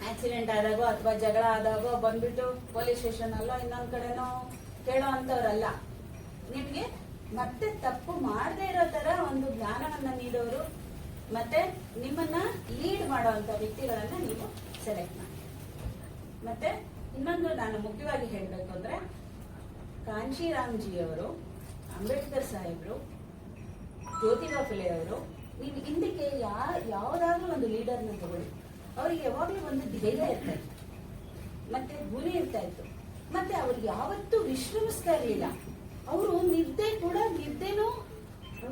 ಆಕ್ಸಿಡೆಂಟ್ ಆದಾಗೋ ಅಥವಾ ಜಗಳ ಆದಾಗೋ ಬಂದ್ಬಿಟ್ಟು ಪೊಲೀಸ್ ಸ್ಟೇಷನ್ ಅಲ್ಲೋ ಇನ್ನೊಂದ್ ಕಡೆನೋ ಕೇಳೋ ಅಂತವ್ರಲ್ಲ. ನಿಮ್ಗೆ ಮತ್ತೆ ತಪ್ಪು ಮಾಡದೇ ಇರೋ ತರ ಒಂದು ಜ್ಞಾನವನ್ನ ನೀಡೋರು ಮತ್ತೆ ನಿಮ್ಮನ್ನ ಲೀಡ್ ಮಾಡುವಂತ ವ್ಯಕ್ತಿಗಳನ್ನ ನೀವು ಸೆಲೆಕ್ಟ್ ಮಾಡಿ. ಮತ್ತೆ ಇನ್ನೊಂದು ನಾನು ಮುಖ್ಯವಾಗಿ ಹೇಳ್ಬೇಕು ಅಂದ್ರೆ, ಕಾಂಶಿರಾಮ್ಜಿ ಅವರು, ಅಂಬೇಡ್ಕರ್ ಸಾಹೇಬ್ರು, ಜ್ಯೋತಿಬಾ ಫುಲೆ ಅವರು, ನೀವು ಹಿಂದಕ್ಕೆ ಯಾವ್ದಾದ್ರೂ ಒಂದು ಲೀಡರ್ನ ತಗೊಳ್ಳಿ, ಅವ್ರಿಗೆ ಯಾವಾಗ್ಲೂ ಒಂದು ಧೈರ್ಯ ಇರ್ತಾ ಇತ್ತು, ಮತ್ತೆ ಗುರಿ ಇರ್ತಾ ಇತ್ತು, ಮತ್ತೆ ಅವ್ರಿಗೆ ಯಾವತ್ತೂ ವಿಶ್ರಮಿಸ್ತಾ ಇರಲಿಲ್ಲ. ಅವರು ನಿದ್ದೆನೂ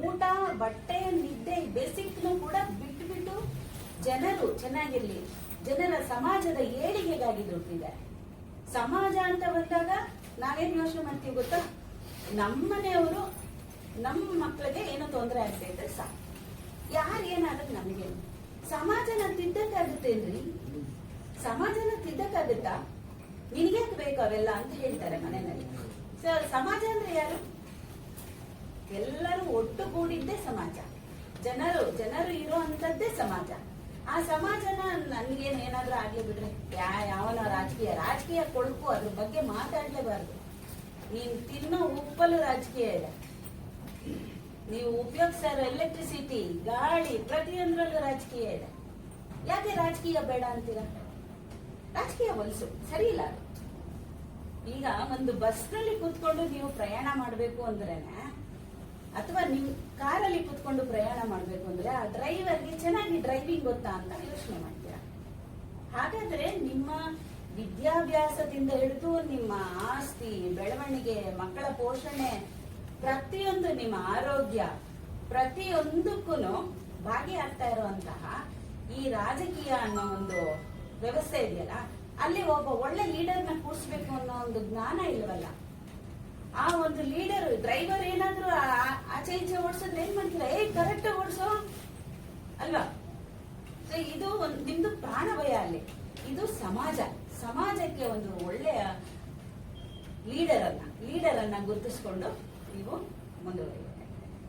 ಊಟ, ಬಟ್ಟೆ, ನಿದ್ದೆ, ಬೇಸಿಕ್ನು ಕೂಡ ಬಿಟ್ಟು ಜನರು ಚೆನ್ನಾಗಿರ್ಲಿ, ಜನರ ಸಮಾಜದ ಏಳಿಗೆಗಾಗಿ ದುಡ್ಡಿದ್ದಾರೆ. ಸಮಾಜ ಅಂತ ಬಂದಾಗ ನಾವೇನ್ ಯೋಚನೆ ಮಾಡ್ತೀವಿ ಗೊತ್ತಾ? ನಮ್ಮನೆಯವರು ನಮ್ಮ ಮಕ್ಕಳಿಗೆ ಏನೋ ತೊಂದರೆ ಆಗ್ತೈತೆ ಸಾಕು, ಯಾರು ಏನಾದ್ರೆ ನಮಗೇನು. ಸಮಾಜನ ತಿದ್ದಕ್ಕಾಗುತ್ತೇನ್ರಿ? ಸಮಾಜನ ತಿದ್ದಕ್ಕಾಗುತ್ತಾ? ನಿನಗ್ಯಾಕೆ ಬೇಕು ಅವೆಲ್ಲ ಅಂತ ಹೇಳ್ತಾರೆ ಮನೆಯಲ್ಲಿ. ಸಮಾಜ ಅಂದ್ರೆ ಯಾರು? ಎಲ್ಲರೂ ಒಟ್ಟುಗೂಡಿದ್ದೇ ಸಮಾಜ. ಜನರು ಇರೋ ಅಂತದ್ದೇ ಸಮಾಜ. ಆ ಸಮಾಜನ ನನ್ಗೇನು ಏನಾದ್ರೂ ಆಗ್ಲಿ ಬಿಡ್ರಿ, ಯಾವನ ರಾಜಕೀಯ ಕೊಳಕು, ಅದ್ರ ಬಗ್ಗೆ ಮಾತಾಡ್ಲೇಬಾರ್ದು. ನೀನ್ ತಿನ್ನೋ ಉಪ್ಪಲು ರಾಜಕೀಯ ಇದೆ, ನೀವು ಉಪಯೋಗಿಸೋ ಎಲೆಕ್ಟ್ರಿಸಿಟಿ, ಗಾಳಿ, ಪ್ರತಿಯೊಂದರಲ್ಲೂ ರಾಜಕೀಯ ಇದೆ. ಯಾಕೆ ರಾಜಕೀಯ ಬೇಡ ಅಂತೀರ? ರಾಜಕೀಯ ಹೊಲಸು, ಸರಿ ಇಲ್ಲ. ಈಗ ಒಂದು ಬಸ್ ನಲ್ಲಿ ಕೂತ್ಕೊಂಡು ನೀವು ಪ್ರಯಾಣ ಮಾಡ್ಬೇಕು ಅಂದ್ರೇನೆ, ಅಥವಾ ನಿಮ್ ಕಾರಲ್ಲಿ ಕೂತ್ಕೊಂಡು ಪ್ರಯಾಣ ಮಾಡ್ಬೇಕು ಅಂದ್ರೆ ಆ ಡ್ರೈವರ್ಗೆ ಚೆನ್ನಾಗಿ ಡ್ರೈವಿಂಗ್ ಗೊತ್ತಾ ಅಂತ ಯೋಚನೆ ಮಾಡ್ತೀರಾ. ಹಾಗಾದ್ರೆ ನಿಮ್ಮ ವಿದ್ಯಾಭ್ಯಾಸದಿಂದ ಹಿಡಿದು ನಿಮ್ಮ ಆಸ್ತಿ, ಬೆಳವಣಿಗೆ, ಮಕ್ಕಳ ಪೋಷಣೆ, ಪ್ರತಿಯೊಂದು ನಿಮ್ಮ ಆರೋಗ್ಯ, ಪ್ರತಿಯೊಂದಕ್ಕೂ ಭಾಗಿಯಾಗ್ತಾ ಇರುವಂತಹ ಈ ರಾಜಕೀಯ ಅನ್ನೋ ಒಂದು ವ್ಯವಸ್ಥೆ ಇದೆಯಲ್ಲ, ಅಲ್ಲಿ ಒಬ್ಬ ಒಳ್ಳೆ ಲೀಡರ್ನ ಕೂರಿಸ್ಬೇಕು ಅನ್ನೋ ಒಂದು ಜ್ಞಾನ ಇಲ್ವಲ್ಲ. ಆ ಒಂದು ಲೀಡರ್, ಡ್ರೈವರ್ ಏನಾದ್ರೂ ಆಚೆ ಈಚೆ ಓಡಿಸಿದ್ರೆ ಏನ್ ಮಾಡ್ತೀರಾ? ಕರೆಕ್ಟ್ ಓಡಿಸೋ ಅಲ್ವಾ? ಸೊ ಇದು ಒಂದು ನಿಮ್ದು ಪ್ರಾಣ ಭಯ ಅಲ್ಲಿ. ಇದು ಸಮಾಜಕ್ಕೆ ಒಂದು ಒಳ್ಳೆಯ ಲೀಡರ್ ಅನ್ನ ಗುರುತಿಸ್ಕೊಂಡು ನೀವು ಮುಂದುವರಿಬೇಕು.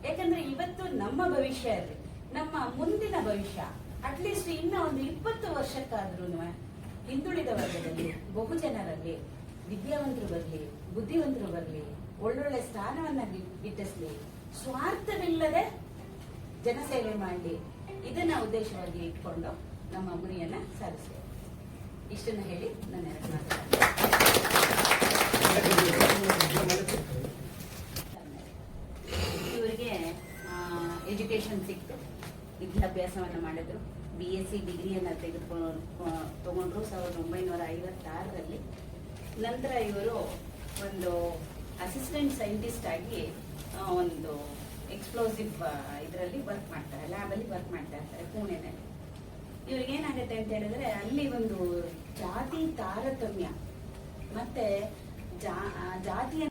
ಯಾಕಂದ್ರೆ ಇವತ್ತು ನಮ್ಮ ಭವಿಷ್ಯ ಇರಲಿ, ನಮ್ಮ ಮುಂದಿನ ಭವಿಷ್ಯ ಅಟ್ಲೀಸ್ಟ್ ಇನ್ನ ಒಂದು 20 ವರ್ಷಕ್ಕಾದ್ರೂ ಹಿಂದುಳಿದ ವರ್ಗದಲ್ಲಿ, ಬಹುಜನರಲ್ಲಿ ವಿದ್ಯಾವಂತರು ಬರಲಿ, ಬುದ್ಧಿವಂತರು ಬರಲಿ, ಒಳ್ಳೊಳ್ಳೆ ಸ್ಥಾನವನ್ನ ಗಿಟ್ಟಿಸ್ಲಿ, ಸ್ವಾರ್ಥವಿಲ್ಲದೆ ಜನಸೇವೆ ಮಾಡಲಿ, ಇದನ್ನ ಉದ್ದೇಶವಾಗಿ ಇಟ್ಕೊಂಡು ನಮ್ಮ ಗುರಿಯನ್ನ ಸಾಧಿಸಬೇಕು. ಇಷ್ಟನ್ನ ಹೇಳಿ ನನ್ನ ಇವರಿಗೆ ಎಜುಕೇಶನ್ ಸಿಕ್ತು, ವಿದ್ಯಾಭ್ಯಾಸವನ್ನ ಮಾಡಿದ್ರು, BSc ಡಿಗ್ರಿಯನ್ನ ತಗೊಂಡ್ರು 1956ರಲ್ಲಿ. ನಂತರ ಇವರು ಒಂದು ಅಸಿಸ್ಟೆಂಟ್ ಸೈಂಟಿಸ್ಟ್ ಆಗಿ ಒಂದು ಎಕ್ಸ್ಪ್ಲೋಸಿವ್ ಇದರಲ್ಲಿ ವರ್ಕ್ ಮಾಡ್ತಾರೆ, ಲ್ಯಾಬ್ ಅಲ್ಲಿ ವರ್ಕ್ ಮಾಡ್ತಾ ಇರ್ತಾರೆ ಪುಣೆನಲ್ಲಿ. ಇವ್ರಿಗೆ ಏನಾಗುತ್ತೆ ಅಂತ ಹೇಳಿದ್ರೆ, ಅಲ್ಲಿ ಒಂದು ಜಾತಿ ತಾರತಮ್ಯ ಮತ್ತೆ ಜಾತಿಯ